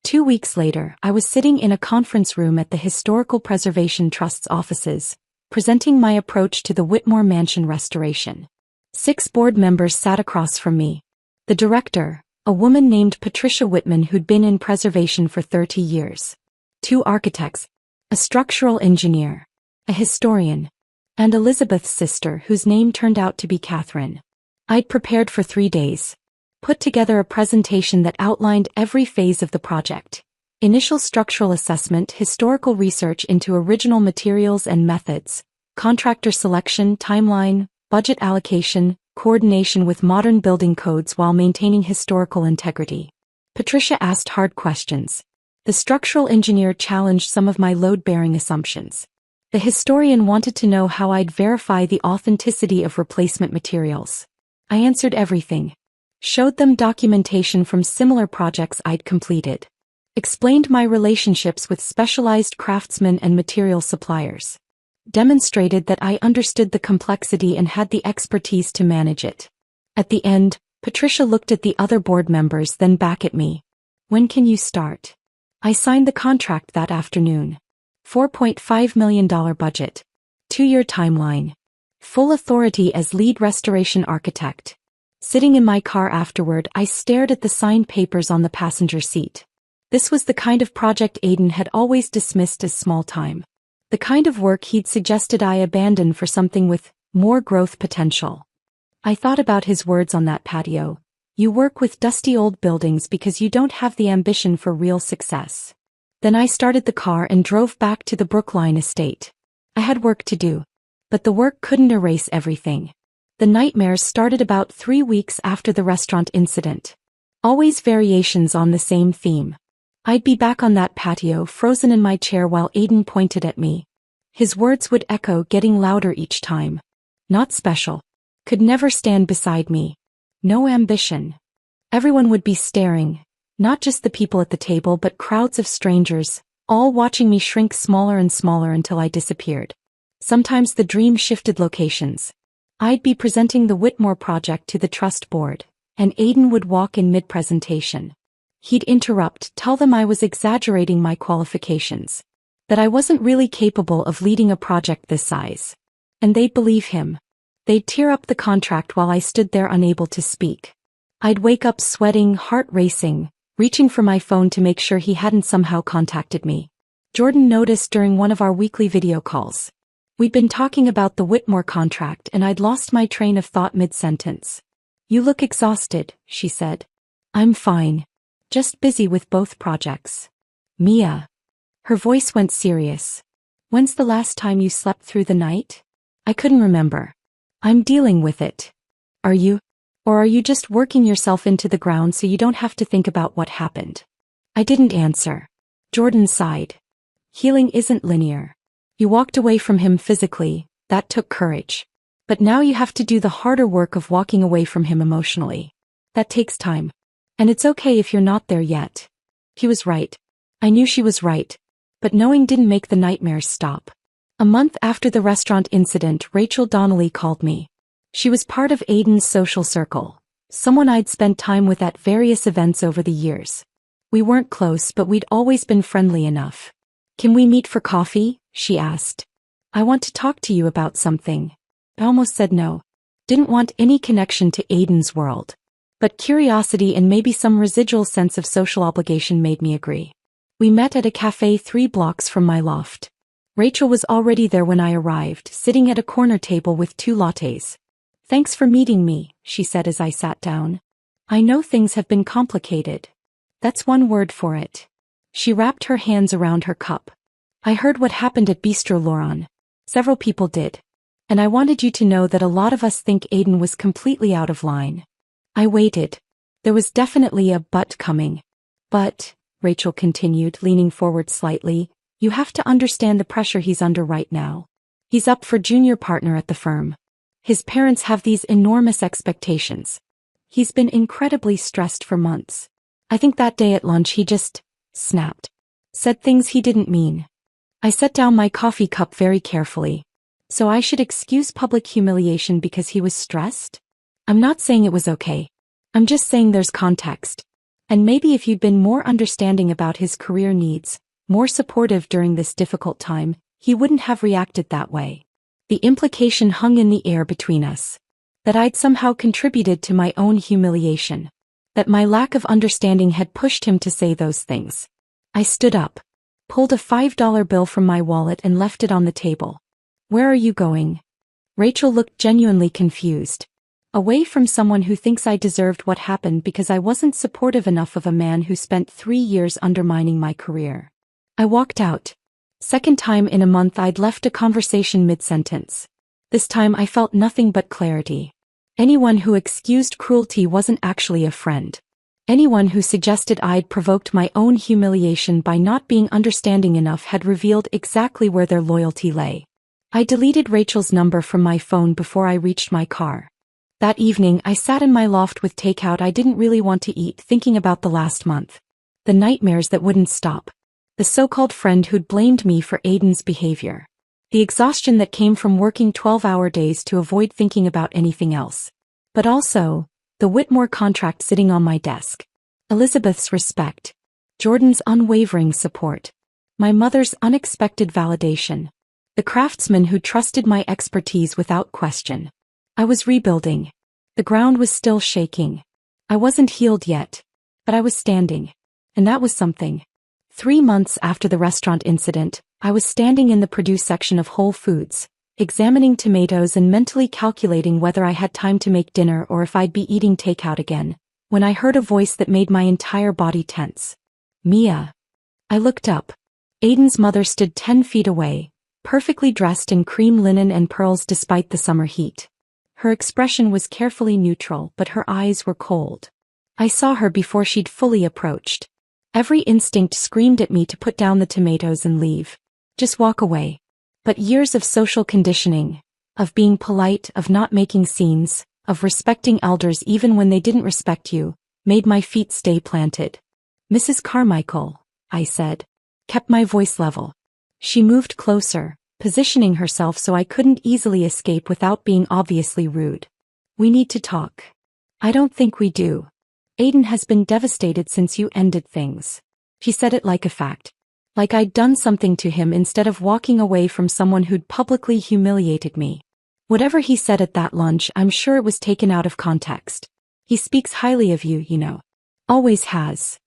2 weeks later, I was sitting in a conference room at the Historical Preservation Trust's offices, presenting my approach to the Whitmore Mansion restoration. 6 board members sat across from me. The director, a woman named Patricia Whitman who'd been in preservation for 30 years. 2 architects, a structural engineer, a historian, and Elizabeth's sister whose name turned out to be Catherine. I'd prepared for 3 days. Put together a presentation that outlined every phase of the project. Initial structural assessment, historical research into original materials and methods, contractor selection, timeline, budget allocation, coordination with modern building codes while maintaining historical integrity. Patricia asked hard questions. The structural engineer challenged some of my load-bearing assumptions. The historian wanted to know how I'd verify the authenticity of replacement materials. I answered everything. Showed them documentation from similar projects I'd completed. Explained my relationships with specialized craftsmen and material suppliers. Demonstrated that I understood the complexity and had the expertise to manage it. At the end, Patricia looked at the other board members, then back at me. When can you start? I signed the contract that afternoon. $4.5 million budget. 2-year timeline. Full authority as lead restoration architect. Sitting in my car afterward, I stared at the signed papers on the passenger seat. This was the kind of project Aidan had always dismissed as small time. The kind of work he'd suggested I abandon for something with more growth potential. I thought about his words on that patio. You work with dusty old buildings because you don't have the ambition for real success. Then I started the car and drove back to the Brookline estate. I had work to do. But the work couldn't erase everything. The nightmares started about 3 weeks after the restaurant incident. Always variations on the same theme. I'd be back on that patio, frozen in my chair while Aiden pointed at me. His words would echo, getting louder each time. Not special. Could never stand beside me. No ambition. Everyone would be staring. Not just the people at the table but crowds of strangers, all watching me shrink smaller and smaller until I disappeared. Sometimes the dream shifted locations. I'd be presenting the Whitmore project to the trust board, and Aiden would walk in mid-presentation. He'd interrupt, tell them I was exaggerating my qualifications, that I wasn't really capable of leading a project this size. And they'd believe him. They'd tear up the contract while I stood there unable to speak. I'd wake up sweating, heart racing, reaching for my phone to make sure he hadn't somehow contacted me. Jordan noticed during one of our weekly video calls. We'd been talking about the Whitmore contract and I'd lost my train of thought mid-sentence. "You look exhausted," she said. "I'm fine. Just busy with both projects." "Mia." Her voice went serious. "When's the last time you slept through the night?" I couldn't remember. "I'm dealing with it." "Are you? Or are you just working yourself into the ground so you don't have to think about what happened?" I didn't answer. Jordan sighed. "Healing isn't linear. You walked away from him physically, that took courage. But now you have to do the harder work of walking away from him emotionally. That takes time. And it's okay if you're not there yet." He was right. I knew she was right. But knowing didn't make the nightmares stop. A month after the restaurant incident, Rachel Donnelly called me. She was part of Aiden's social circle, someone I'd spent time with at various events over the years. We weren't close, but we'd always been friendly enough. "Can we meet for coffee?" she asked. "I want to talk to you about something." I almost said no. Didn't want any connection to Aiden's world. But curiosity and maybe some residual sense of social obligation made me agree. We met at a cafe 3 blocks from my loft. Rachel was already there when I arrived, sitting at a corner table with 2 lattes. "Thanks for meeting me," she said as I sat down. "I know things have been complicated. That's one word for it." She wrapped her hands around her cup. "I heard what happened at Bistro Laurent. Several people did. And I wanted you to know that a lot of us think Aiden was completely out of line." I waited. There was definitely a but coming. "But," Rachel continued, leaning forward slightly, "you have to understand the pressure he's under right now. He's up for junior partner at the firm. His parents have these enormous expectations. He's been incredibly stressed for months. I think that day at lunch he just snapped. Said things he didn't mean." I set down my coffee cup very carefully. "So I should excuse public humiliation because he was stressed?" "I'm not saying it was okay. I'm just saying there's context. And maybe if you'd been more understanding about his career needs, more supportive during this difficult time, he wouldn't have reacted that way." The implication hung in the air between us. That I'd somehow contributed to my own humiliation. That my lack of understanding had pushed him to say those things. I stood up, pulled a $5 bill from my wallet and left it on the table. "Where are you going?" Rachel looked genuinely confused. Away from someone who thinks I deserved what happened because I wasn't supportive enough of a man who spent 3 years undermining my career. I walked out. Second time in a month I'd left a conversation mid-sentence. This time I felt nothing but clarity. Anyone who excused cruelty wasn't actually a friend. Anyone who suggested I'd provoked my own humiliation by not being understanding enough had revealed exactly where their loyalty lay. I deleted Rachel's number from my phone before I reached my car. That evening I sat in my loft with takeout I didn't really want to eat, thinking about the last month. The nightmares that wouldn't stop. The so-called friend who'd blamed me for Aiden's behavior. The exhaustion that came from working 12-hour days to avoid thinking about anything else. But also, the Whitmore contract sitting on my desk. Elizabeth's respect. Jordan's unwavering support. My mother's unexpected validation. The craftsman who trusted my expertise without question. I was rebuilding. The ground was still shaking. I wasn't healed yet. But I was standing. And that was something. 3 months after the restaurant incident, I was standing in the produce section of Whole Foods, examining tomatoes and mentally calculating whether I had time to make dinner or if I'd be eating takeout again, when I heard a voice that made my entire body tense. "Mia." I looked up. Aiden's mother stood 10 feet away, perfectly dressed in cream linen and pearls despite the summer heat. Her expression was carefully neutral, but her eyes were cold. I saw her before she'd fully approached. Every instinct screamed at me to put down the tomatoes and leave. Just walk away. But years of social conditioning, of being polite, of not making scenes, of respecting elders even when they didn't respect you, made my feet stay planted. "Mrs. Carmichael," I said. Kept my voice level. She moved closer, positioning herself so I couldn't easily escape without being obviously rude. "We need to talk." "I don't think we do. Aiden has been devastated since you ended things." She said it like a fact. Like I'd done something to him instead of walking away from someone who'd publicly humiliated me. Whatever he said at that lunch, I'm sure it was taken out of context. "He speaks highly of you, you know. Always has."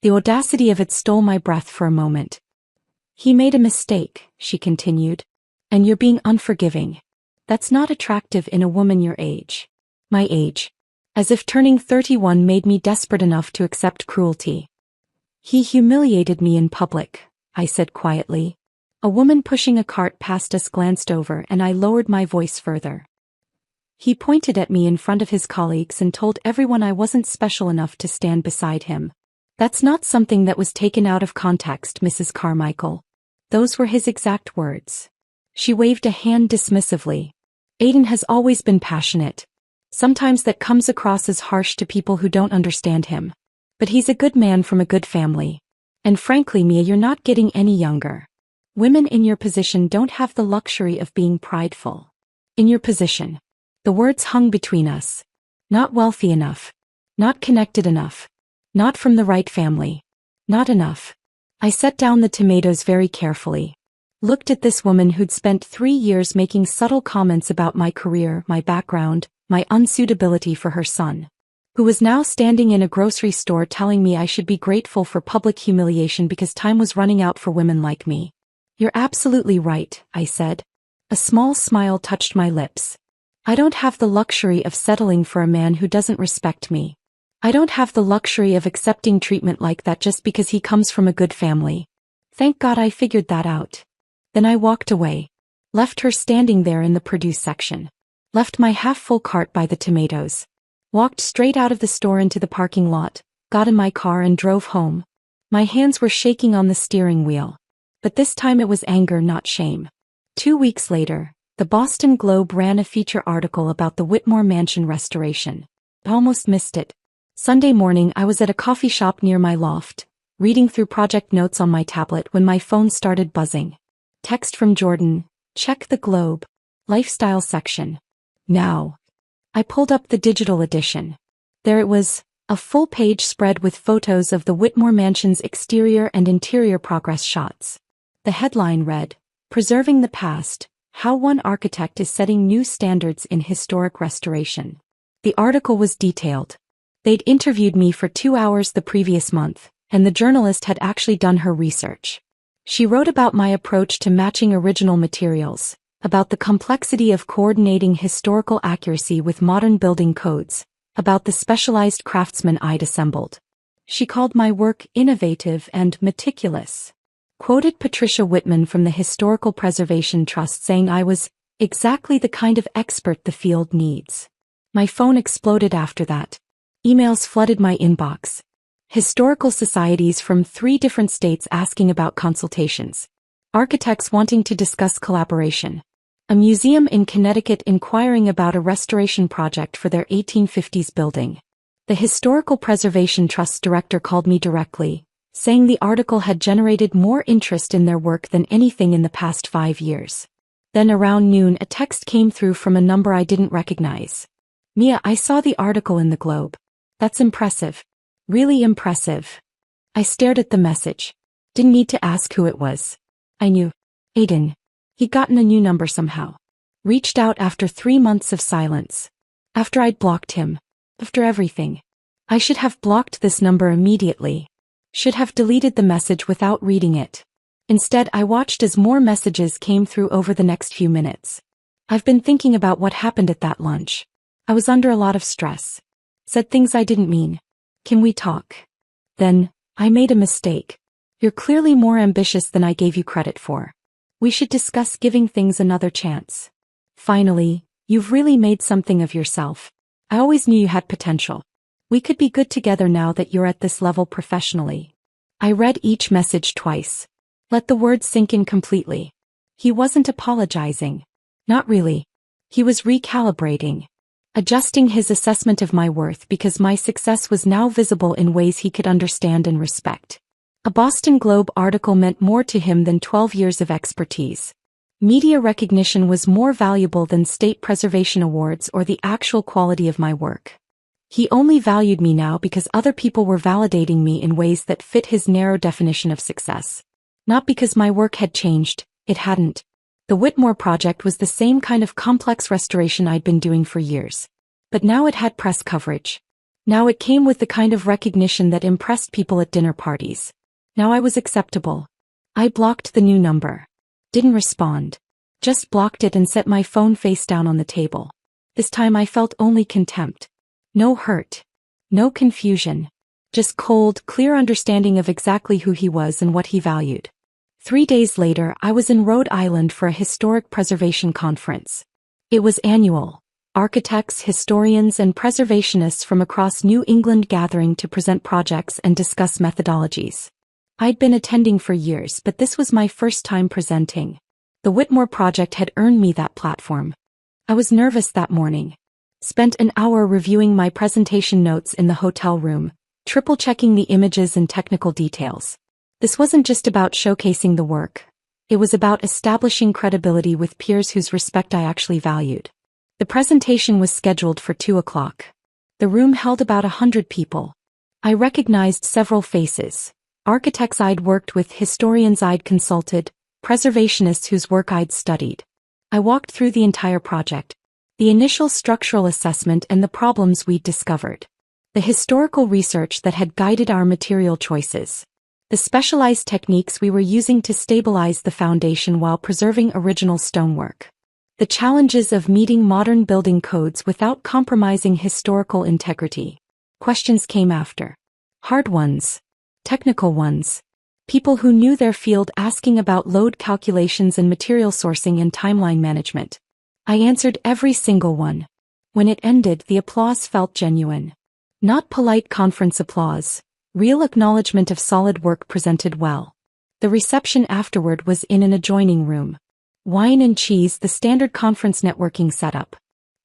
The audacity of it stole my breath for a moment. "He made a mistake," she continued. "And you're being unforgiving. That's not attractive in a woman your age." My age. As if turning 31 made me desperate enough to accept cruelty. "He humiliated me in public," I said quietly. A woman pushing a cart past us glanced over and I lowered my voice further. "He pointed at me in front of his colleagues and told everyone I wasn't special enough to stand beside him. That's not something that was taken out of context, Mrs. Carmichael. Those were his exact words." She waved a hand dismissively. "Aiden has always been passionate. Sometimes that comes across as harsh to people who don't understand him. But he's a good man from a good family. And frankly, Mia, you're not getting any younger. Women in your position don't have the luxury of being prideful. In your position." The words hung between us. Not wealthy enough. Not connected enough. Not from the right family. Not enough. I set down the tomatoes very carefully. Looked at this woman who'd spent 3 years making subtle comments about my career, my background, my unsuitability for her son. Who was now standing in a grocery store telling me I should be grateful for public humiliation because time was running out for women like me. "You're absolutely right," I said. A small smile touched my lips. "I don't have the luxury of settling for a man who doesn't respect me. I don't have the luxury of accepting treatment like that just because he comes from a good family. Thank God I figured that out." Then I walked away. Left her standing there in the produce section. Left my half-full cart by the tomatoes. Walked straight out of the store into the parking lot, got in my car and drove home. My hands were shaking on the steering wheel. But this time it was anger, not shame. 2 weeks later, the Boston Globe ran a feature article about the Whitmore Mansion restoration. I almost missed it. Sunday morning I was at a coffee shop near my loft, reading through project notes on my tablet when my phone started buzzing. Text from Jordan, "Check the Globe. Lifestyle section. Now." I pulled up the digital edition. There it was, a full-page spread with photos of the Whitmore Mansion's exterior and interior progress shots. The headline read, "Preserving the Past, How One Architect is Setting New Standards in Historic Restoration." The article was detailed. They'd interviewed me for 2 hours the previous month, and the journalist had actually done her research. She wrote about my approach to matching original materials, about the complexity of coordinating historical accuracy with modern building codes, about the specialized craftsmen I'd assembled. She called my work innovative and meticulous. Quoted Patricia Whitman from the Historical Preservation Trust saying I was exactly the kind of expert the field needs. My phone exploded after that. Emails flooded my inbox. Historical societies from 3 different states asking about consultations. Architects wanting to discuss collaboration. A museum in Connecticut inquiring about a restoration project for their 1850s building. The Historical Preservation Trust director called me directly, saying the article had generated more interest in their work than anything in the past 5 years. Then around noon a text came through from a number I didn't recognize. "Mia, I saw the article in the Globe. That's impressive. Really impressive." I stared at the message. Didn't need to ask who it was. I knew. Aiden. He'd gotten a new number somehow. Reached out after 3 months of silence. After I'd blocked him. After everything. I should have blocked this number immediately. Should have deleted the message without reading it. Instead, I watched as more messages came through over the next few minutes. I've been thinking about what happened at that lunch. I was under a lot of stress. Said things I didn't mean. Can we talk? Then, I made a mistake. You're clearly more ambitious than I gave you credit for. We should discuss giving things another chance. Finally, you've really made something of yourself. I always knew you had potential. We could be good together now that you're at this level professionally. I read each message twice. Let the words sink in completely. He wasn't apologizing. Not really. He was recalibrating. Adjusting his assessment of my worth because my success was now visible in ways he could understand and respect. A Boston Globe article meant more to him than 12 years of expertise. Media recognition was more valuable than state preservation awards or the actual quality of my work. He only valued me now because other people were validating me in ways that fit his narrow definition of success. Not because my work had changed, it hadn't. The Whitmore project was the same kind of complex restoration I'd been doing for years. But now it had press coverage. Now it came with the kind of recognition that impressed people at dinner parties. Now I was acceptable. I blocked the new number. Didn't respond. Just blocked it and set my phone face down on the table. This time I felt only contempt. No hurt. No confusion. Just cold, clear understanding of exactly who he was and what he valued. 3 days later, I was in Rhode Island for a historic preservation conference. It was annual. Architects, historians, and preservationists from across New England gathering to present projects and discuss methodologies. I'd been attending for years, but this was my first time presenting. The Whitmore project had earned me that platform. I was nervous that morning. Spent an hour reviewing my presentation notes in the hotel room, triple-checking the images and technical details. This wasn't just about showcasing the work. It was about establishing credibility with peers whose respect I actually valued. The presentation was scheduled for 2 o'clock. The room held about 100 people. I recognized several faces. Architects I'd worked with, historians I'd consulted, preservationists whose work I'd studied. I walked through the entire project. The initial structural assessment and the problems we'd discovered. The historical research that had guided our material choices. The specialized techniques we were using to stabilize the foundation while preserving original stonework. The challenges of meeting modern building codes without compromising historical integrity. Questions came after. Hard ones. Technical ones. People who knew their field asking about load calculations and material sourcing and timeline management. I answered every single one. When it ended, the applause felt genuine. Not polite conference applause. Real acknowledgement of solid work presented well. The reception afterward was in an adjoining room. Wine and cheese, the standard conference networking setup.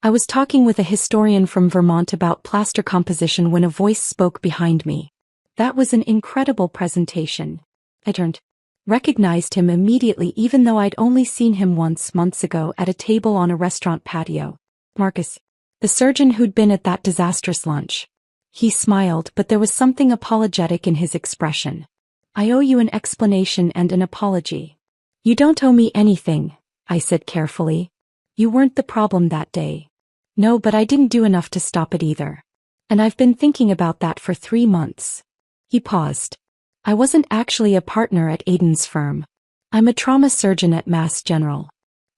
I was talking with a historian from Vermont about plaster composition when a voice spoke behind me. That was an incredible presentation. I turned. Recognized him immediately even though I'd only seen him once months ago at a table on a restaurant patio. Marcus. The surgeon who'd been at that disastrous lunch. He smiled, but there was something apologetic in his expression. I owe you an explanation and an apology. You don't owe me anything, I said carefully. You weren't the problem that day. No, but I didn't do enough to stop it either. And I've been thinking about that for 3 months. He paused. I wasn't actually a partner at Aiden's firm. I'm a trauma surgeon at Mass General.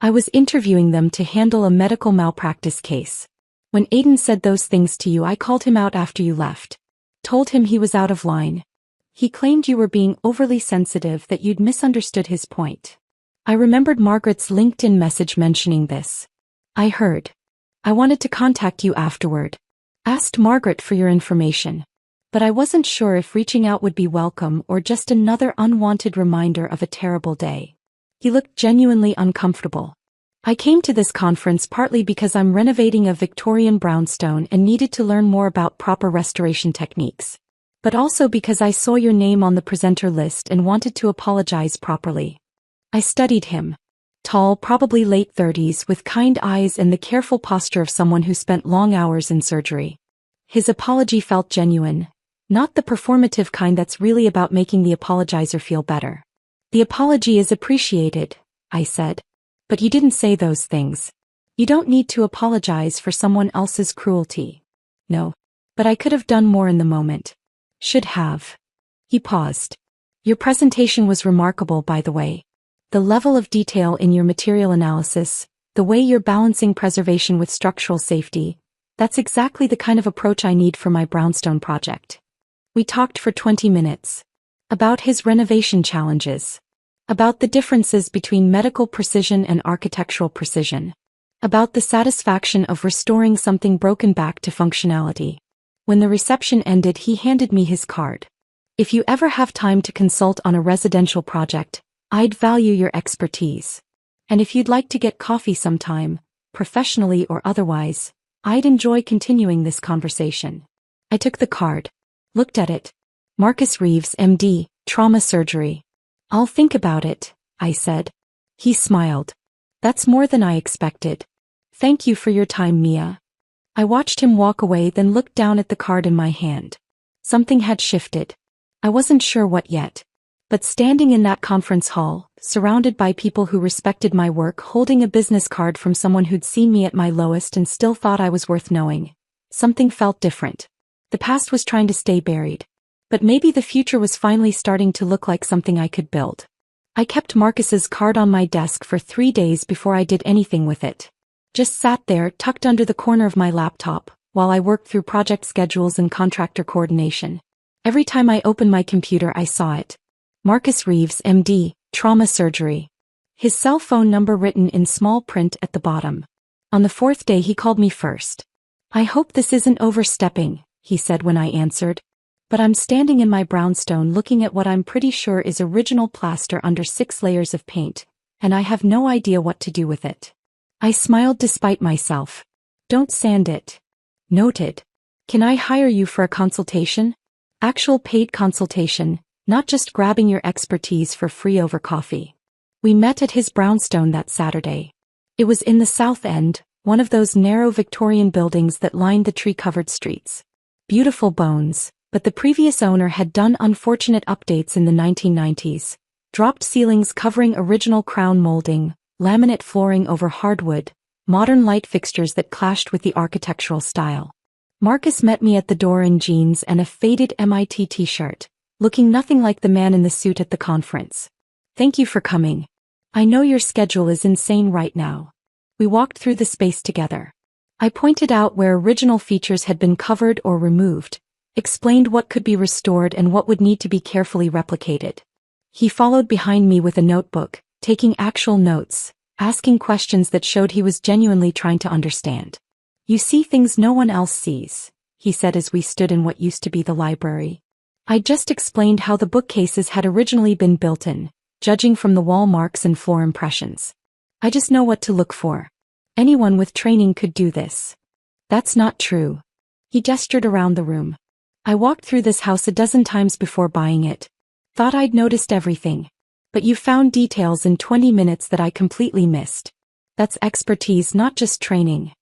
I was interviewing them to handle a medical malpractice case. When Aiden said those things to you, I called him out after you left. Told him he was out of line. He claimed you were being overly sensitive, that you'd misunderstood his point. I remembered Margaret's LinkedIn message mentioning this. I heard. I wanted to contact you afterward. Asked Margaret for your information. But I wasn't sure if reaching out would be welcome or just another unwanted reminder of a terrible day. He looked genuinely uncomfortable. I came to this conference partly because I'm renovating a Victorian brownstone and needed to learn more about proper restoration techniques. But also because I saw your name on the presenter list and wanted to apologize properly. I studied him. Tall, probably late 30s, with kind eyes and the careful posture of someone who spent long hours in surgery. His apology felt genuine. Not the performative kind that's really about making the apologizer feel better. The apology is appreciated, I said. But you didn't say those things. You don't need to apologize for someone else's cruelty. No. But I could have done more in the moment. Should have. He paused. Your presentation was remarkable, by the way. The level of detail in your material analysis, the way you're balancing preservation with structural safety, that's exactly the kind of approach I need for my brownstone project. We talked for 20 minutes. About his renovation challenges. About the differences between medical precision and architectural precision. About the satisfaction of restoring something broken back to functionality. When the reception ended, he handed me his card. If you ever have time to consult on a residential project, I'd value your expertise. And if you'd like to get coffee sometime, professionally or otherwise, I'd enjoy continuing this conversation. I took the card. Looked at it. Marcus Reeves, MD, trauma surgery. I'll think about it, I said. He smiled. That's more than I expected. Thank you for your time, Mia. I watched him walk away, then looked down at the card in my hand. Something had shifted. I wasn't sure what yet. But standing in that conference hall, surrounded by people who respected my work, holding a business card from someone who'd seen me at my lowest and still thought I was worth knowing, something felt different. The past was trying to stay buried. But maybe the future was finally starting to look like something I could build. I kept Marcus's card on my desk for 3 days before I did anything with it. Just sat there, tucked under the corner of my laptop, while I worked through project schedules and contractor coordination. Every time I opened my computer, I saw it. Marcus Reeves, MD, trauma surgery. His cell phone number written in small print at the bottom. On the 4th day, he called me first. I hope this isn't overstepping, he said when I answered. But I'm standing in my brownstone looking at what I'm pretty sure is original plaster under 6 layers of paint, and I have no idea what to do with it. I smiled despite myself. Don't sand it. Noted. Can I hire you for a consultation? Actual paid consultation, not just grabbing your expertise for free over coffee. We met at his brownstone that Saturday. It was in the South End, one of those narrow Victorian buildings that lined the tree-covered streets. Beautiful bones. But the previous owner had done unfortunate updates in the 1990s. Dropped ceilings covering original crown molding, laminate flooring over hardwood, modern light fixtures that clashed with the architectural style. Marcus met me at the door in jeans and a faded MIT t-shirt, looking nothing like the man in the suit at the conference. Thank you for coming. I know your schedule is insane right now. We walked through the space together. I pointed out where original features had been covered or removed, explained what could be restored and what would need to be carefully replicated. He followed behind me with a notebook, taking actual notes, asking questions that showed he was genuinely trying to understand. You see things no one else sees, he said as we stood in what used to be the library. I just explained how the bookcases had originally been built in, judging from the wall marks and floor impressions. I just know what to look for. Anyone with training could do this. That's not true. He gestured around the room. I walked through this house a dozen times before buying it. Thought I'd noticed everything. But you found details in 20 minutes that I completely missed. That's expertise, not just training.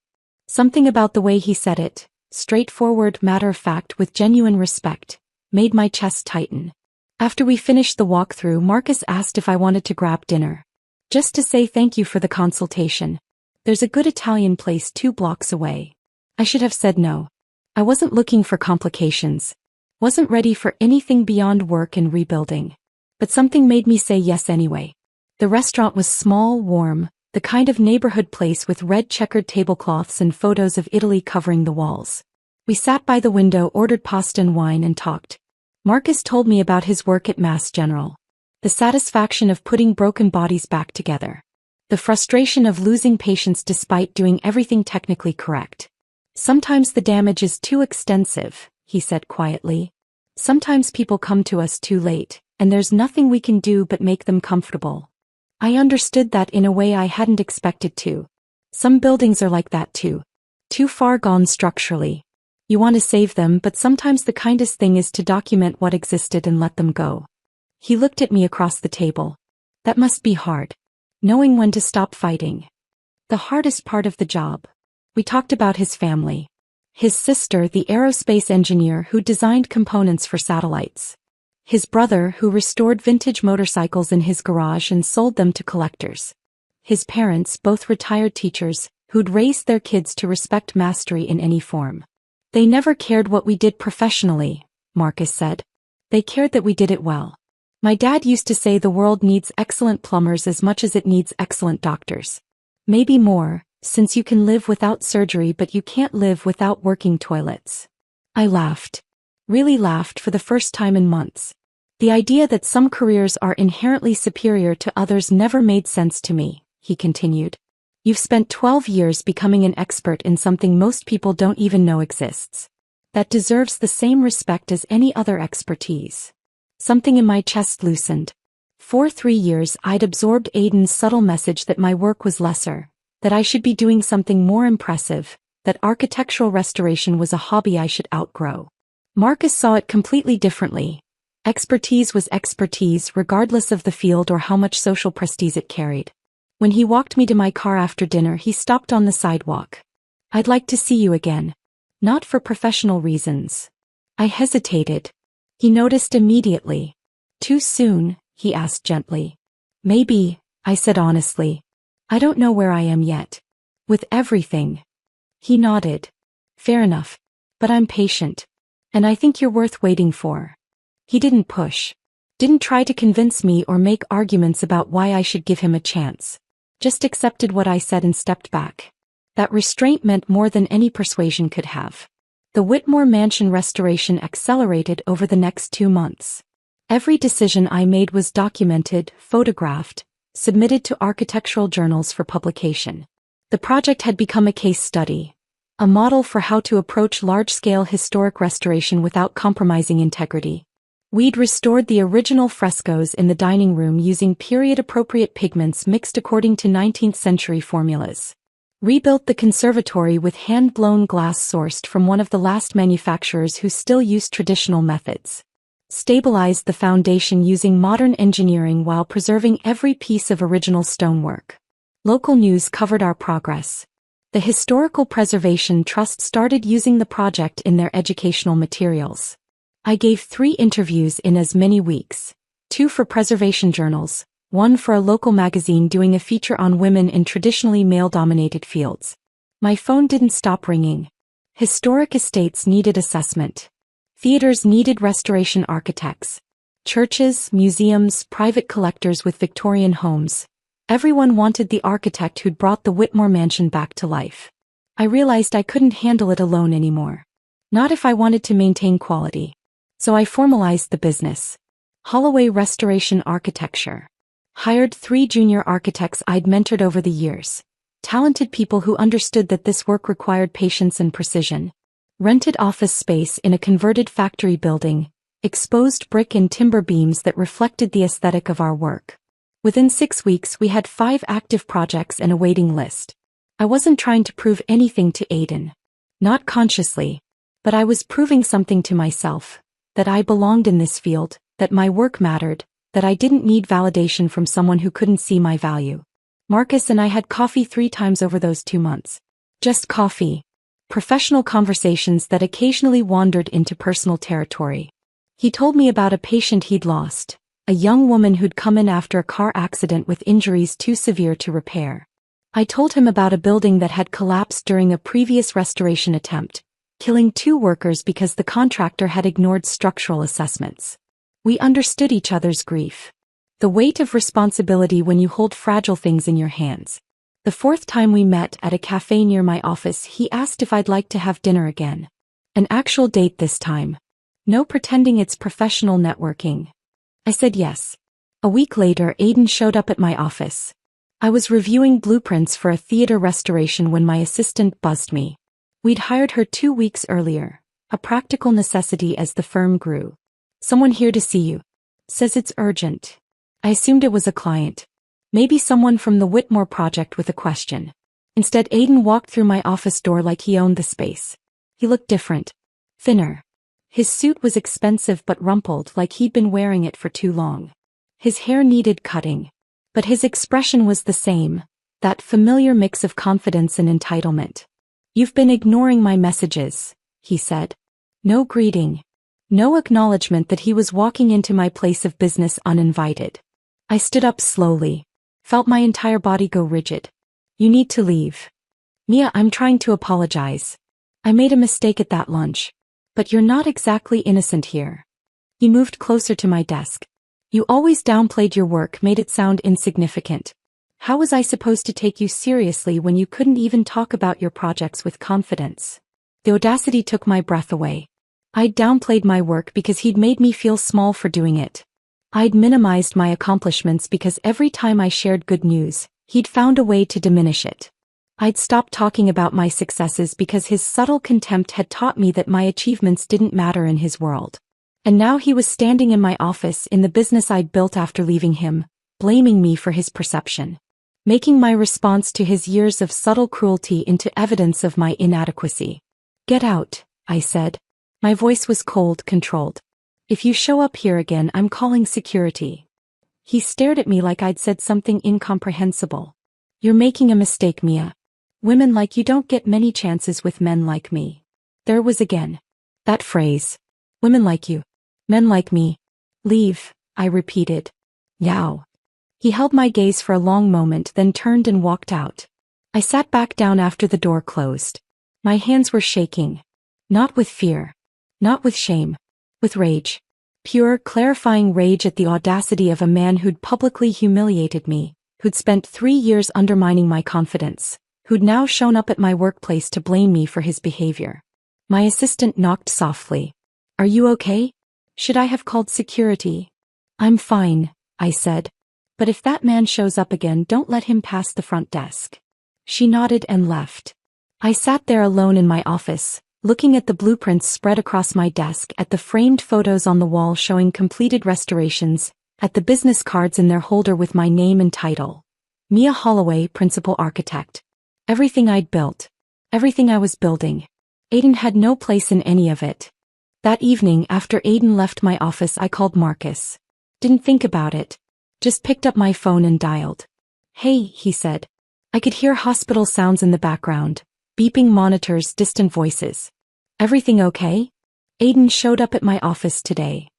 Something about the way he said it, straightforward, matter-of-fact with genuine respect, made my chest tighten. After we finished the walkthrough, Marcus asked if I wanted to grab dinner. Just to say thank you for the consultation. There's a good Italian place 2 blocks away. I should have said no. I wasn't looking for complications. Wasn't ready for anything beyond work and rebuilding. But something made me say yes anyway. The restaurant was small, warm, the kind of neighborhood place with red checkered tablecloths and photos of Italy covering the walls. We sat by the window, ordered pasta and wine, and talked. Marcus told me about his work at Mass General. The satisfaction of putting broken bodies back together. The frustration of losing patients despite doing everything technically correct. Sometimes the damage is too extensive, he said quietly. Sometimes people come to us too late, and there's nothing we can do but make them comfortable. I understood that in a way I hadn't expected to. Some buildings are like that too. Too far gone structurally. You want to save them, but sometimes the kindest thing is to document what existed and let them go. He looked at me across the table. That must be hard. Knowing when to stop fighting. The hardest part of the job. We talked about his family. His sister, the aerospace engineer who designed components for satellites. His brother, who restored vintage motorcycles in his garage and sold them to collectors. His parents, both retired teachers, who'd raised their kids to respect mastery in any form. They never cared what we did professionally, Marcus said. They cared that we did it well. My dad used to say the world needs excellent plumbers as much as it needs excellent doctors. Maybe more. Since you can live without surgery but you can't live without working toilets. I laughed. Really laughed for the first time in months. The idea that some careers are inherently superior to others never made sense to me, he continued. You've spent 12 years becoming an expert in something most people don't even know exists. That deserves the same respect as any other expertise. Something in my chest loosened. For 3 years I'd absorbed Aiden's subtle message that my work was lesser, that I should be doing something more impressive, that architectural restoration was a hobby I should outgrow. Marcus saw it completely differently. Expertise was expertise regardless of the field or how much social prestige it carried. When he walked me to my car after dinner, he stopped on the sidewalk. I'd like to see you again. Not for professional reasons. I hesitated. He noticed immediately. Too soon, he asked gently. Maybe, I said honestly. I don't know where I am yet. With everything. He nodded. Fair enough. But I'm patient. And I think you're worth waiting for. He didn't push. Didn't try to convince me or make arguments about why I should give him a chance. Just accepted what I said and stepped back. That restraint meant more than any persuasion could have. The Whitmore Mansion restoration accelerated over the next 2 months. Every decision I made was documented, photographed, submitted to architectural journals for publication. The project had become a case study, a model for how to approach large-scale historic restoration without compromising integrity. We'd restored the original frescoes in the dining room using period-appropriate pigments mixed according to 19th-century formulas. Rebuilt the conservatory with hand-blown glass sourced from one of the last manufacturers who still used traditional methods. Stabilized the foundation using modern engineering while preserving every piece of original stonework. Local news covered our progress. The Historical Preservation Trust started using the project in their educational materials. I gave 3 interviews in as many weeks, 2 for preservation journals, 1 for a local magazine doing a feature on women in traditionally male-dominated fields. My phone didn't stop ringing. Historic estates needed assessment. Theaters needed restoration architects. Churches, museums, private collectors with Victorian homes. Everyone wanted the architect who'd brought the Whitmore Mansion back to life. I realized I couldn't handle it alone anymore. Not if I wanted to maintain quality. So I formalized the business. Holloway Restoration Architecture. Hired 3 junior architects I'd mentored over the years. Talented people who understood that this work required patience and precision. Rented office space in a converted factory building. Exposed brick and timber beams that reflected the aesthetic of our work. Within 6 weeks we had 5 active projects and a waiting list. I wasn't trying to prove anything to Aiden. Not consciously. But I was proving something to myself. That I belonged in this field, that my work mattered, that I didn't need validation from someone who couldn't see my value. Marcus and I had coffee 3 times over those 2 months. Just coffee. Professional conversations that occasionally wandered into personal territory. He told me about a patient he'd lost, a young woman who'd come in after a car accident with injuries too severe to repair. I told him about a building that had collapsed during a previous restoration attempt, killing 2 workers because the contractor had ignored structural assessments. We understood each other's grief. The weight of responsibility when you hold fragile things in your hands. The 4th time we met at a cafe near my office, he asked if I'd like to have dinner again. An actual date this time. No pretending it's professional networking. I said yes. A week later, Aiden showed up at my office. I was reviewing blueprints for a theater restoration when my assistant buzzed me. We'd hired her 2 weeks earlier, a practical necessity as the firm grew. Someone here to see you. Says it's urgent. I assumed it was a client. Maybe someone from the Whitmore project with a question. Instead, Aiden walked through my office door like he owned the space. He looked different. Thinner. His suit was expensive but rumpled like he'd been wearing it for too long. His hair needed cutting. But his expression was the same, that familiar mix of confidence and entitlement. You've been ignoring my messages, he said. No greeting. No acknowledgement that he was walking into my place of business uninvited. I stood up slowly. Felt my entire body go rigid. You need to leave. Mia, I'm trying to apologize. I made a mistake at that lunch. But you're not exactly innocent here. He moved closer to my desk. You always downplayed your work, made it sound insignificant. How was I supposed to take you seriously when you couldn't even talk about your projects with confidence? The audacity took my breath away. I'd downplayed my work because he'd made me feel small for doing it, I'd minimized my accomplishments because every time I shared good news, he'd found a way to diminish it. I'd stopped talking about my successes because his subtle contempt had taught me that my achievements didn't matter in his world. And now he was standing in my office in the business I'd built after leaving him, blaming me for his perception, making my response to his years of subtle cruelty into evidence of my inadequacy. "Get out," I said. My voice was cold, controlled. "If you show up here again, I'm calling security." He stared at me like I'd said something incomprehensible. "You're making a mistake, Mia. Women like you don't get many chances with men like me." There was again that phrase. Women like you. Men like me. "Leave," I repeated. "Yow." He held my gaze for a long moment, then turned and walked out. I sat back down after the door closed. My hands were shaking. Not with fear. Not with shame. With rage. Pure, clarifying rage at the audacity of a man who'd publicly humiliated me, who'd spent 3 years undermining my confidence, who'd now shown up at my workplace to blame me for his behavior. My assistant knocked softly. "Are you okay? Should I have called security?" "I'm fine," I said. "But if that man shows up again, don't let him pass the front desk." She nodded and left. I sat there alone in my office, looking at the blueprints spread across my desk, at the framed photos on the wall showing completed restorations, at the business cards in their holder with my name and title. Mia Holloway, Principal Architect. Everything I'd built. Everything I was building. Aiden had no place in any of it. That evening, after Aiden left my office, I called Marcus. Didn't think about it. Just picked up my phone and dialed. "Hey," he said. I could hear hospital sounds in the background, beeping monitors, distant voices. "Everything okay? Aiden showed up at my office today."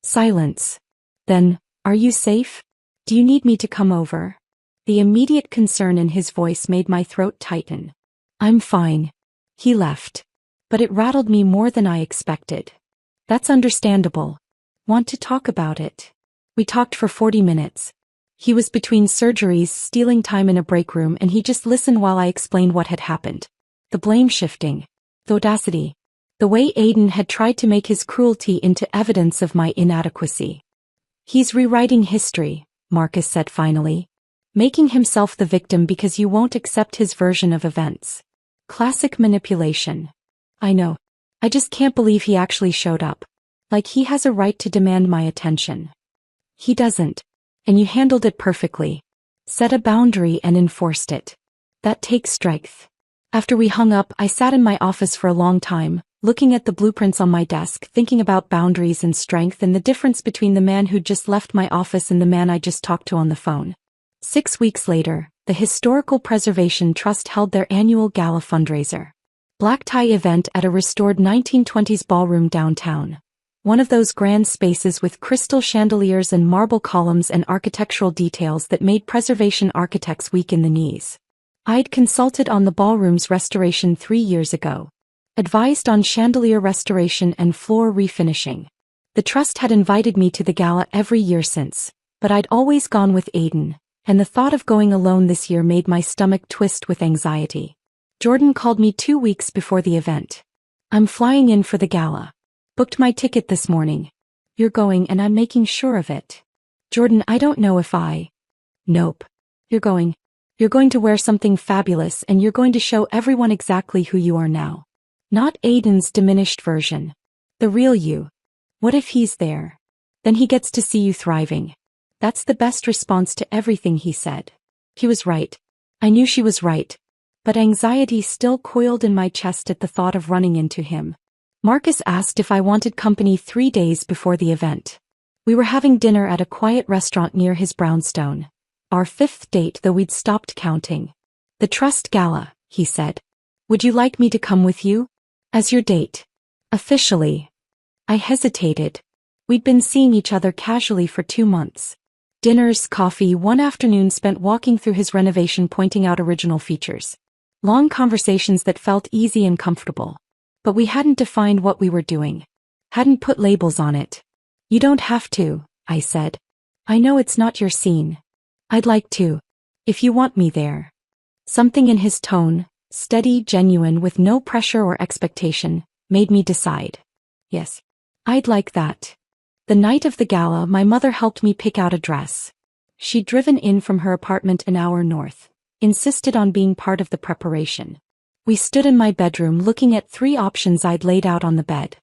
Silence. Then, "Are you safe? Do you need me to come over?" The immediate concern in his voice made my throat tighten. "I'm fine." He left. But it rattled me more than I expected. "That's understandable. Want to talk about it?" We talked for 40 minutes. He was between surgeries, stealing time in a break room, and he just listened while I explained what had happened. The blame shifting. The audacity. The way Aiden had tried to make his cruelty into evidence of my inadequacy. "He's rewriting history," Marcus said finally. "Making himself the victim because you won't accept his version of events. Classic manipulation." "I know. I just can't believe he actually showed up. Like he has a right to demand my attention." "He doesn't. And you handled it perfectly. Set a boundary and enforced it. That takes strength." After we hung up, I sat in my office for a long time, looking at the blueprints on my desk, thinking about boundaries and strength and the difference between the man who'd just left my office and the man I just talked to on the phone. 6 weeks later, the Historical Preservation Trust held their annual gala fundraiser. Black tie event at a restored 1920s ballroom downtown. One of those grand spaces with crystal chandeliers and marble columns and architectural details that made preservation architects weak in the knees. I'd consulted on the ballroom's restoration 3 years ago. Advised on chandelier restoration and floor refinishing. The trust had invited me to the gala every year since, but I'd always gone with Aiden, and the thought of going alone this year made my stomach twist with anxiety. Jordan called me 2 weeks before the event. "I'm flying in for the gala. Booked my ticket this morning. You're going and I'm making sure of it." "Jordan, I don't know if I..." "Nope. You're going. You're going to wear something fabulous and you're going to show everyone exactly who you are now. Not Aiden's diminished version. The real you. What if he's there? Then he gets to see you thriving." That's the best response to everything he said. He was right. I knew she was right. But anxiety still coiled in my chest at the thought of running into him. Marcus asked if I wanted company 3 days before the event. We were having dinner at a quiet restaurant near his brownstone. Our 5th date, though we'd stopped counting. "The Trust Gala," he said. "Would you like me to come with you? As your date?" "Officially." I hesitated. We'd been seeing each other casually for 2 months. Dinners, coffee, one afternoon spent walking through his renovation, pointing out original features. Long conversations that felt easy and comfortable. But we hadn't defined what we were doing. Hadn't put labels on it. "You don't have to," I said. "I know it's not your scene. I'd like to. If you want me there." Something in his tone, steady, genuine, with no pressure or expectation, made me decide. Yes. I'd like that. The night of the gala, my mother helped me pick out a dress. She'd driven in from her apartment an hour north, insisted on being part of the preparation. We stood in my bedroom looking at 3 options I'd laid out on the bed.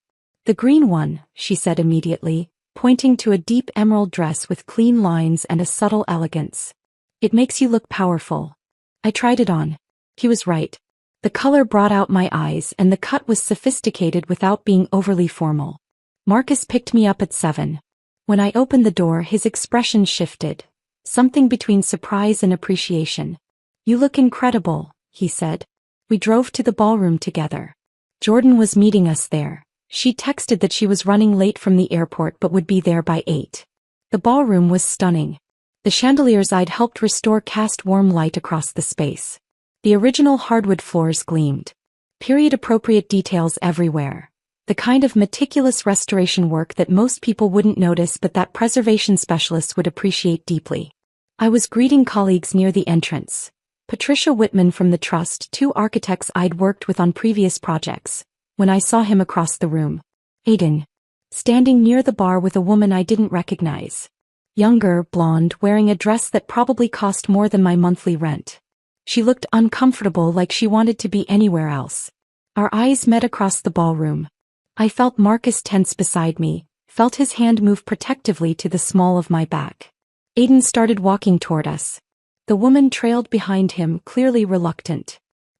"The green one," she said immediately, pointing to a deep emerald dress with clean lines and a subtle elegance. "It makes you look powerful." I tried it on. He was right. The color brought out my eyes and the cut was sophisticated without being overly formal. Marcus picked me up at 7. When I opened the door, his expression shifted, something between surprise and appreciation. "You look incredible," he said. We drove to the ballroom together. Jordan was meeting us there. She texted that she was running late from the airport but would be there by 8. The ballroom was stunning. The chandeliers I'd helped restore cast warm light across the space. The original hardwood floors gleamed. Period-appropriate details everywhere. The kind of meticulous restoration work that most people wouldn't notice but that preservation specialists would appreciate deeply. I was greeting colleagues near the entrance. Patricia Whitman from the Trust, 2 architects I'd worked with on previous projects, when I saw him across the room. Aiden. Standing near the bar with a woman I didn't recognize. Younger, blonde, wearing a dress that probably cost more than my monthly rent. She looked uncomfortable, like she wanted to be anywhere else. Our eyes met across the ballroom. I felt Marcus tense beside me, felt his hand move protectively to the small of my back. Aiden started walking toward us. The woman trailed behind him, clearly reluctant.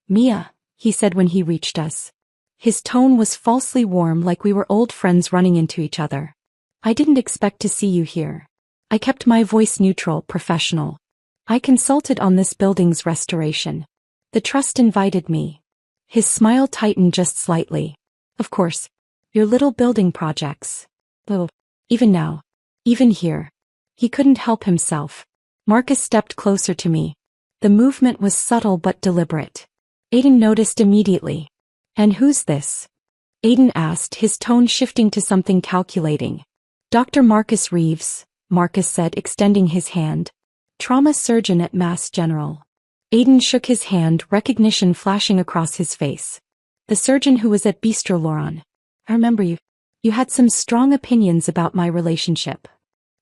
"Mia," he said when he reached us. His tone was falsely warm, like we were old friends running into each other. "I didn't expect to see you here." I kept my voice neutral, professional. "I consulted on this building's restoration. The Trust invited me." His smile tightened just slightly. "Of course. Your little building projects. Oh, even now. Even here." He couldn't help himself. Marcus stepped closer to me. The movement was subtle but deliberate. Aiden noticed immediately. "And who's this?" Aiden asked, his tone shifting to something calculating. "Dr. Marcus Reeves," Marcus said, extending his hand. "Trauma surgeon at Mass General." Aiden shook his hand, recognition flashing across his face. "The surgeon who was at Bistro Laurent. I remember you. You had some strong opinions about my relationship."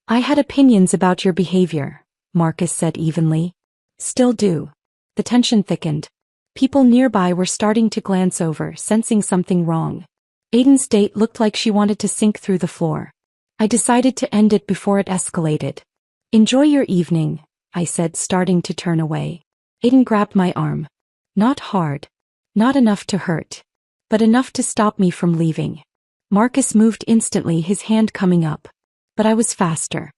"I had opinions about your behavior," Marcus said evenly. "Still do." The tension thickened. People nearby were starting to glance over, sensing something wrong. Aiden's date looked like she wanted to sink through the floor. I decided to end it before it escalated. "Enjoy your evening," I said, starting to turn away. Aiden grabbed my arm. Not hard. Not enough to hurt. But enough to stop me from leaving. Marcus moved instantly, his hand coming up. But I was faster.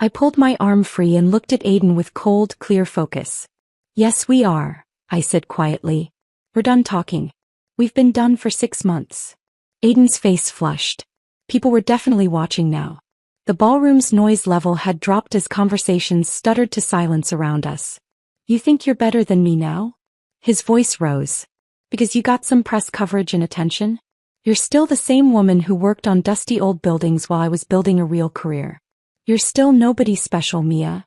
I pulled my arm free and looked at Aiden with cold, clear focus. "Yes, we are," I said quietly. "We're done talking. We've been done for 6 months." Aiden's face flushed. People were definitely watching now. The ballroom's noise level had dropped as conversations stuttered to silence around us. "You think you're better than me now?" His voice rose. "Because you got some press coverage and attention? You're still the same woman who worked on dusty old buildings while I was building a real career. You're still nobody special, Mia."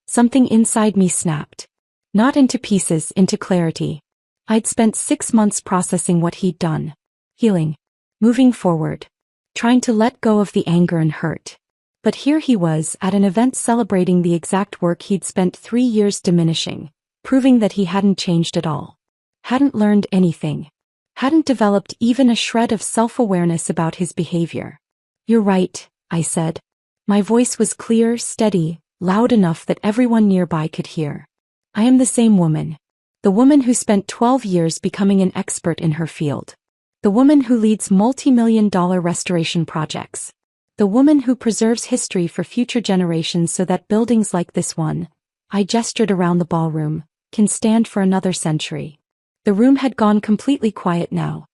Something inside me snapped. Not into pieces, into clarity. I'd spent 6 months processing what he'd done. Healing. Moving forward. Trying to let go of the anger and hurt. But here he was, at an event celebrating the exact work he'd spent 3 years diminishing, proving that he hadn't changed at all. Hadn't learned anything. Hadn't developed even a shred of self-awareness about his behavior. "You're right," I said. My voice was clear, steady, loud enough that everyone nearby could hear. "I am the same woman. The woman who spent 12 years becoming an expert in her field. The woman who leads multi-million-dollar restoration projects. The woman who preserves history for future generations so that buildings like this one," I gestured around the ballroom, "can stand for another century." The room had gone completely quiet now.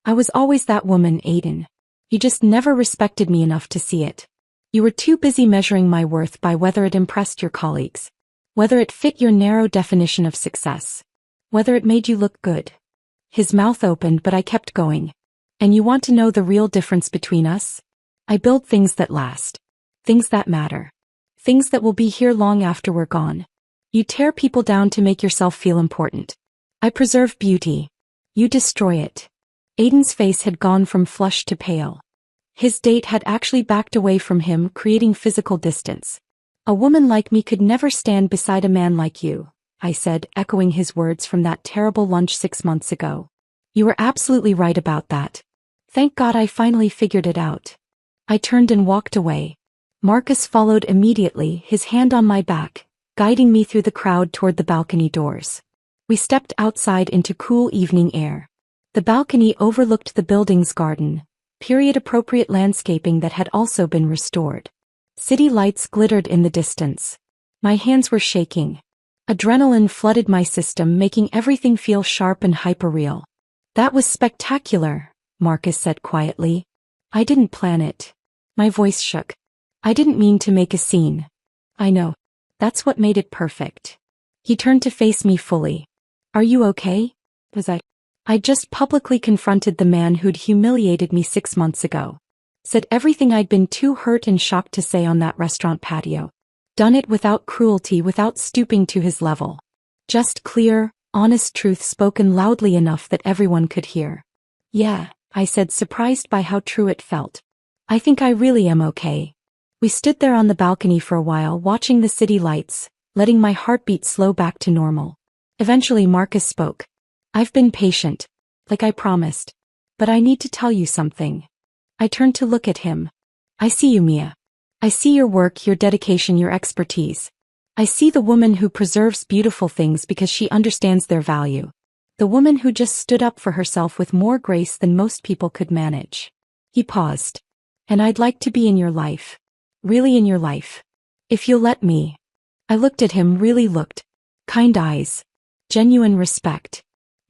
"I was always that woman, Aiden. You just never respected me enough to see it. You were too busy measuring my worth by whether it impressed your colleagues, whether it fit your narrow definition of success, whether it made you look good." His mouth opened, but I kept going. "And you want to know the real difference between us? I build things that last. Things that matter. Things that will be here long after we're gone. You tear people down to make yourself feel important. I preserve beauty. You destroy it." Aiden's face had gone from flushed to pale. His date had actually backed away from him, creating physical distance. "A woman like me could never stand beside a man like you," I said, echoing his words from that terrible lunch 6 months ago. "You were absolutely right about that. Thank God I finally figured it out." I turned and walked away. Marcus followed immediately, his hand on my back, guiding me through the crowd toward the balcony doors. We stepped outside into cool evening air. The balcony overlooked the building's garden, period-appropriate landscaping that had also been restored. City lights glittered in the distance. My hands were shaking. Adrenaline flooded my system, making everything feel sharp and hyperreal. "That was spectacular," Marcus said quietly. "I didn't plan it." My voice shook. "I didn't mean to make a scene." "I know. That's what made it perfect." He turned to face me fully. "Are you okay?" I just publicly confronted the man who'd humiliated me 6 months ago. Said everything I'd been too hurt and shocked to say on that restaurant patio. Done it without cruelty, without stooping to his level. Just clear, honest truth spoken loudly enough that everyone could hear. "Yeah," I said, surprised by how true it felt. "I think I really am okay." We stood there on the balcony for a while, watching the city lights, letting my heartbeat slow back to normal. Eventually Marcus spoke. "I've been patient, like I promised. But I need to tell you something." I turned to look at him. "I see you, Mia. I see your work, your dedication, your expertise. I see the woman who preserves beautiful things because she understands their value. The woman who just stood up for herself with more grace than most people could manage." He paused. "And I'd like to be in your life. Really in your life. If you'll let me." I looked at him, really looked. Kind eyes. Genuine respect.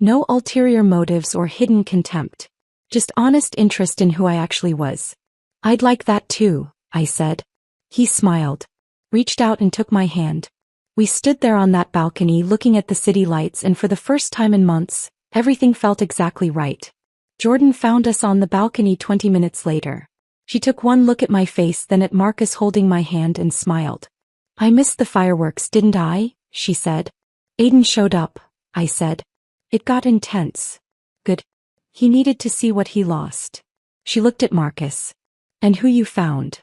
No ulterior motives or hidden contempt. Just honest interest in who I actually was. "I'd like that too," I said. He smiled. Reached out and took my hand. We stood there on that balcony looking at the city lights, and for the first time in months, everything felt exactly right. Jordan found us on the balcony 20 minutes later. She took one look at my face, then at Marcus holding my hand, and smiled. "I missed the fireworks, didn't I?" she said. "Aiden showed up," I said. "It got intense." "Good. He needed to see what he lost." She looked at Marcus. "And who you found?"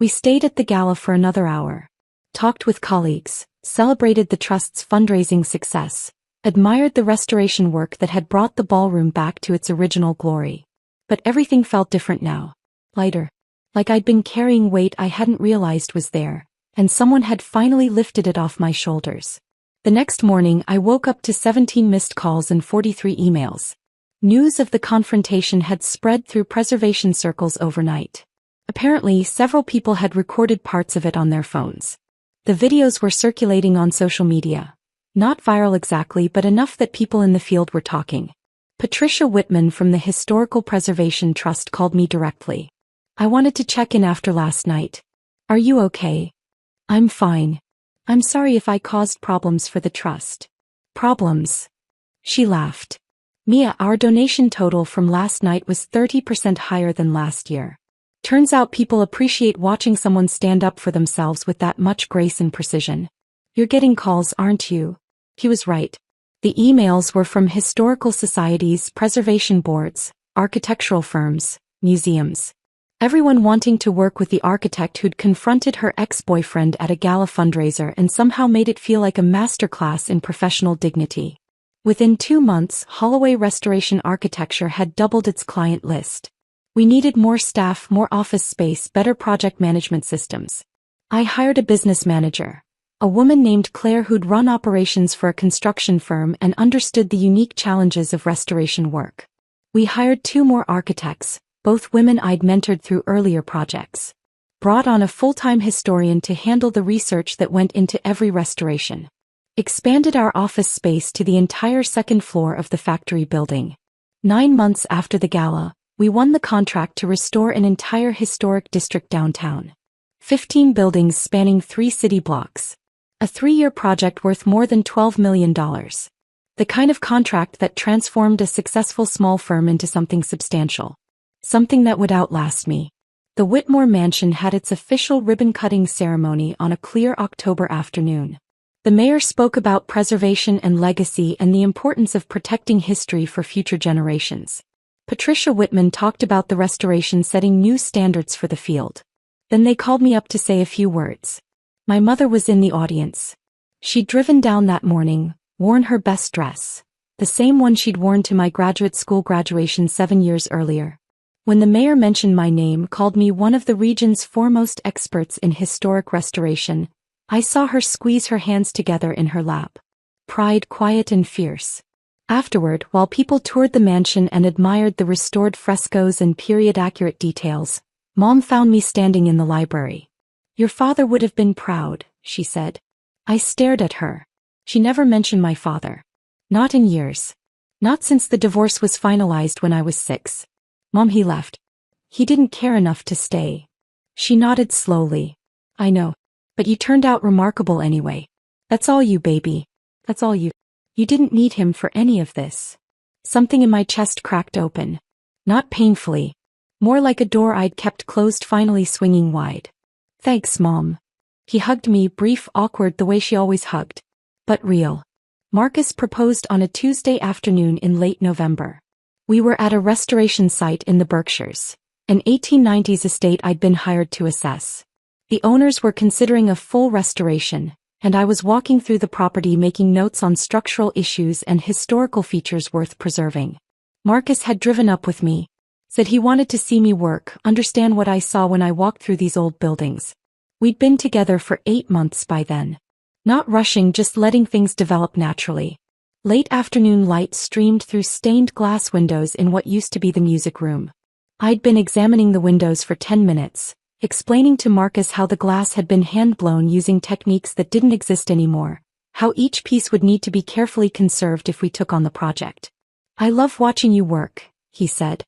We stayed at the gala for another hour. Talked with colleagues, celebrated the trust's fundraising success, admired the restoration work that had brought the ballroom back to its original glory. But everything felt different now. Lighter. Like I'd been carrying weight I hadn't realized was there, and someone had finally lifted it off my shoulders. The next morning I woke up to 17 missed calls and 43 emails. News of the confrontation had spread through preservation circles overnight. Apparently, several people had recorded parts of it on their phones. The videos were circulating on social media. Not viral exactly, but enough that people in the field were talking. Patricia Whitman from the Historical Preservation Trust called me directly. "I wanted to check in after last night. Are you okay?" "I'm fine. I'm sorry if I caused problems for the trust." "Problems?" She laughed. "Mia, our donation total from last night was 30% higher than last year. Turns out people appreciate watching someone stand up for themselves with that much grace and precision. You're getting calls, aren't you?" He was right. The emails were from historical societies, preservation boards, architectural firms, museums. Everyone wanting to work with the architect who'd confronted her ex-boyfriend at a gala fundraiser and somehow made it feel like a masterclass in professional dignity. Within 2 months, Holloway Restoration Architecture had doubled its client list. We needed more staff, more office space, better project management systems. I hired a business manager, a woman named Claire who'd run operations for a construction firm and understood the unique challenges of restoration work. We hired 2 more architects, both women I'd mentored through earlier projects. Brought on a full-time historian to handle the research that went into every restoration. Expanded our office space to the entire 2nd floor of the factory building. 9 months after the gala, we won the contract to restore an entire historic district downtown. 15 buildings spanning 3 city blocks. A 3-year project worth more than $12 million. The kind of contract that transformed a successful small firm into something substantial. Something that would outlast me. The Whitmore Mansion had its official ribbon-cutting ceremony on a clear October afternoon. The mayor spoke about preservation and legacy and the importance of protecting history for future generations. Patricia Whitman talked about the restoration setting new standards for the field. Then they called me up to say a few words. My mother was in the audience. She'd driven down that morning, worn her best dress, the same one she'd worn to my graduate school graduation 7 years earlier. When the mayor mentioned my name, called me one of the region's foremost experts in historic restoration, I saw her squeeze her hands together in her lap. Pride quiet and fierce. Afterward, while people toured the mansion and admired the restored frescoes and period-accurate details, Mom found me standing in the library. "Your father would have been proud," she said. I stared at her. She never mentioned my father. Not in years. Not since the divorce was finalized when I was 6. "Mom, he left. He didn't care enough to stay." She nodded slowly. "I know. But you turned out remarkable anyway. That's all you, baby. That's all you. You didn't need him for any of this." Something in my chest cracked open. Not painfully. More like a door I'd kept closed finally swinging wide. "Thanks, Mom." He hugged me, brief, awkward, the way she always hugged. But real. Marcus proposed on a Tuesday afternoon in late November. We were at a restoration site in the Berkshires, an 1890s estate I'd been hired to assess. The owners were considering a full restoration, and I was walking through the property making notes on structural issues and historical features worth preserving. Marcus had driven up with me, said he wanted to see me work, understand what I saw when I walked through these old buildings. We'd been together for 8 months by then. Not rushing, just letting things develop naturally. Late afternoon light streamed through stained glass windows in what used to be the music room. I'd been examining the windows for 10 minutes, explaining to Marcus how the glass had been hand-blown using techniques that didn't exist anymore, how each piece would need to be carefully conserved if we took on the project. "I love watching you work," he said.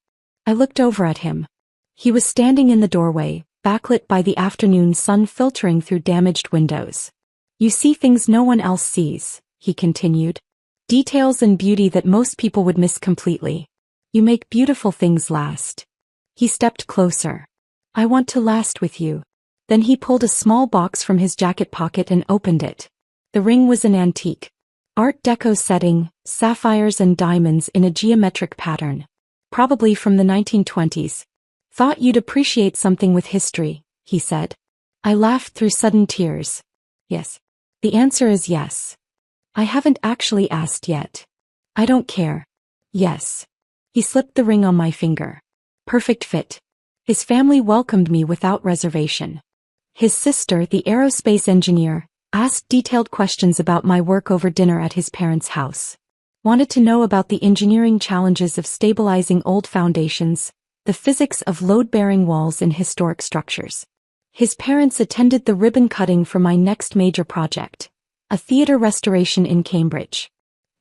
I looked over at him. He was standing in the doorway, backlit by the afternoon sun filtering through damaged windows. "You see things no one else sees," he continued. "Details and beauty that most people would miss completely. You make beautiful things last." He stepped closer. "I want to last with you." Then he pulled a small box from his jacket pocket and opened it. The ring was an antique Art Deco setting, sapphires and diamonds in a geometric pattern. Probably from the 1920s. "Thought you'd appreciate something with history," he said. I laughed through sudden tears. "Yes. The answer is yes. I haven't actually asked yet. I don't care." "Yes." He slipped the ring on my finger. Perfect fit. His family welcomed me without reservation. His sister, the aerospace engineer, asked detailed questions about my work over dinner at his parents' house. Wanted to know about the engineering challenges of stabilizing old foundations, the physics of load-bearing walls in historic structures. His parents attended the ribbon cutting for my next major project, a theater restoration in Cambridge.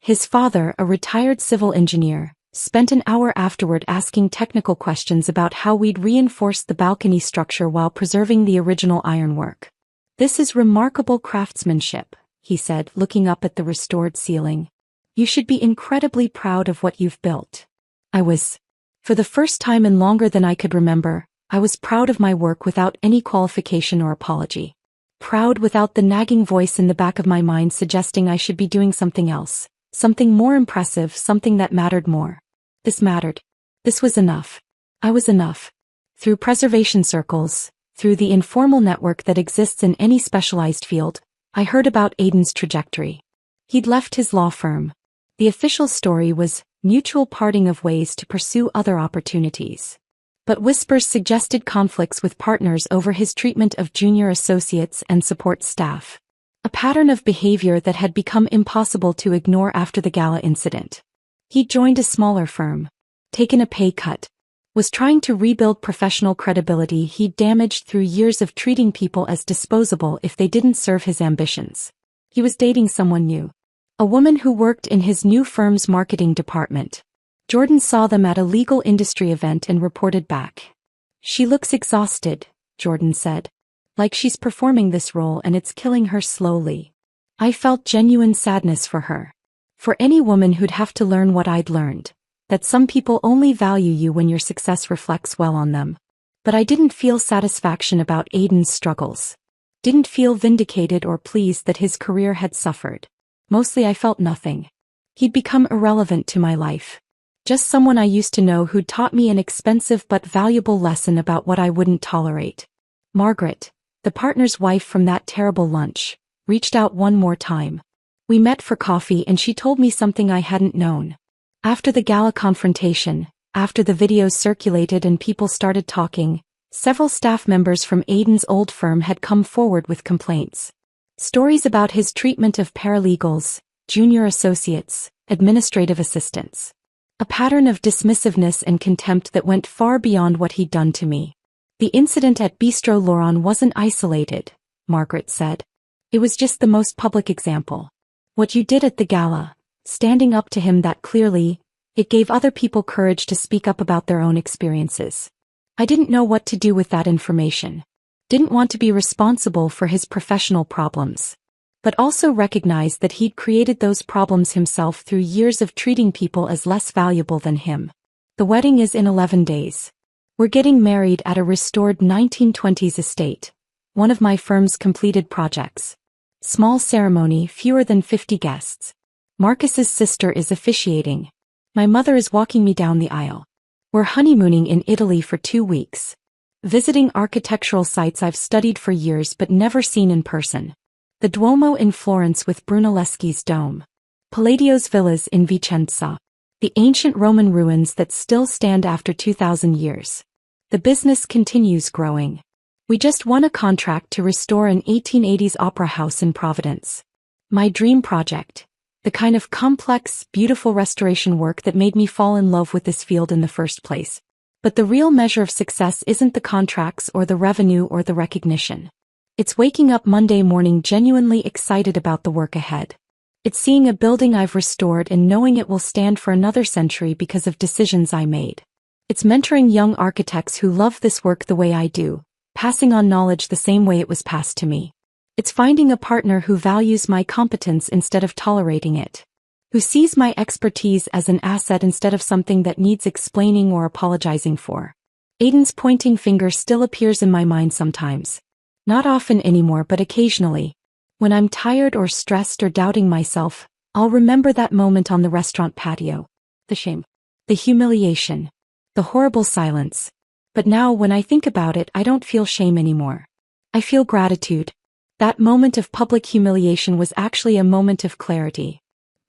His father, a retired civil engineer, spent an hour afterward asking technical questions about how we'd reinforced the balcony structure while preserving the original ironwork. "This is remarkable craftsmanship," he said, looking up at the restored ceiling. "You should be incredibly proud of what you've built." I was. For the first time in longer than I could remember, I was proud of my work without any qualification or apology. Proud without the nagging voice in the back of my mind suggesting I should be doing something else, something more impressive, something that mattered more. This mattered. This was enough. I was enough. Through preservation circles, through the informal network that exists in any specialized field, I heard about Aidan's trajectory. He'd left his law firm. The official story was mutual parting of ways to pursue other opportunities. But whispers suggested conflicts with partners over his treatment of junior associates and support staff. A pattern of behavior that had become impossible to ignore after the gala incident. He joined a smaller firm, taken a pay cut, was trying to rebuild professional credibility he'd damaged through years of treating people as disposable if they didn't serve his ambitions. He was dating someone new. A woman who worked in his new firm's marketing department. Jordan saw them at a legal industry event and reported back. "She looks exhausted," Jordan said. "Like she's performing this role and it's killing her slowly." I felt genuine sadness for her. For any woman who'd have to learn what I'd learned. That some people only value you when your success reflects well on them. But I didn't feel satisfaction about Aidan's struggles. Didn't feel vindicated or pleased that his career had suffered. Mostly I felt nothing. He'd become irrelevant to my life. Just someone I used to know who'd taught me an expensive but valuable lesson about what I wouldn't tolerate. Margaret, the partner's wife from that terrible lunch, reached out one more time. We met for coffee and she told me something I hadn't known. After the gala confrontation, after the videos circulated and people started talking, several staff members from Aiden's old firm had come forward with complaints. Stories about his treatment of paralegals, junior associates, administrative assistants. A pattern of dismissiveness and contempt that went far beyond what he'd done to me. The incident at Bistro Laurent wasn't isolated, Margaret said. It was just the most public example. What you did at the gala, standing up to him that clearly, it gave other people courage to speak up about their own experiences. I didn't know what to do with that information. Didn't want to be responsible for his professional problems. But also recognized that he'd created those problems himself through years of treating people as less valuable than him. The wedding is in 11 days. We're getting married at a restored 1920s estate, one of my firm's completed projects. Small ceremony, fewer than 50 guests. Marcus's sister is officiating. My mother is walking me down the aisle. We're honeymooning in Italy for 2 weeks. Visiting architectural sites I've studied for years but never seen in person. The Duomo in Florence with Brunelleschi's dome. Palladio's villas in Vicenza. The ancient Roman ruins that still stand after 2,000 years. The business continues growing. We just won a contract to restore an 1880s opera house in Providence. My dream project. The kind of complex, beautiful restoration work that made me fall in love with this field in the first place. But the real measure of success isn't the contracts or the revenue or the recognition. It's waking up Monday morning genuinely excited about the work ahead. It's seeing a building I've restored and knowing it will stand for another century because of decisions I made. It's mentoring young architects who love this work the way I do, passing on knowledge the same way it was passed to me. It's finding a partner who values my competence instead of tolerating it. Who sees my expertise as an asset instead of something that needs explaining or apologizing for. Aiden's pointing finger still appears in my mind sometimes. Not often anymore but occasionally. When I'm tired or stressed or doubting myself, I'll remember that moment on the restaurant patio. The shame. The humiliation. The horrible silence. But now when I think about it I don't feel shame anymore. I feel gratitude. That moment of public humiliation was actually a moment of clarity.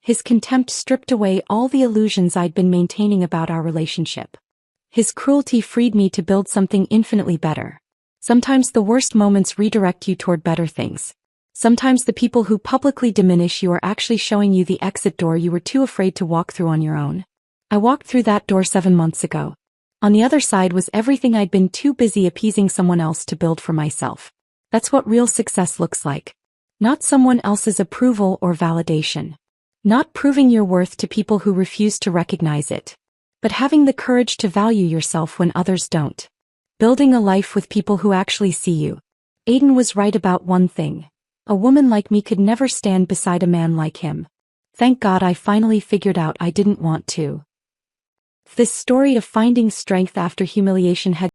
His contempt stripped away all the illusions I'd been maintaining about our relationship. His cruelty freed me to build something infinitely better. Sometimes the worst moments redirect you toward better things. Sometimes the people who publicly diminish you are actually showing you the exit door you were too afraid to walk through on your own. I walked through that door 7 months ago. On the other side was everything I'd been too busy appeasing someone else to build for myself. That's what real success looks like. Not someone else's approval or validation. Not proving your worth to people who refuse to recognize it. But having the courage to value yourself when others don't. Building a life with people who actually see you. Aiden was right about one thing. A woman like me could never stand beside a man like him. Thank God I finally figured out I didn't want to. This story of finding strength after humiliation had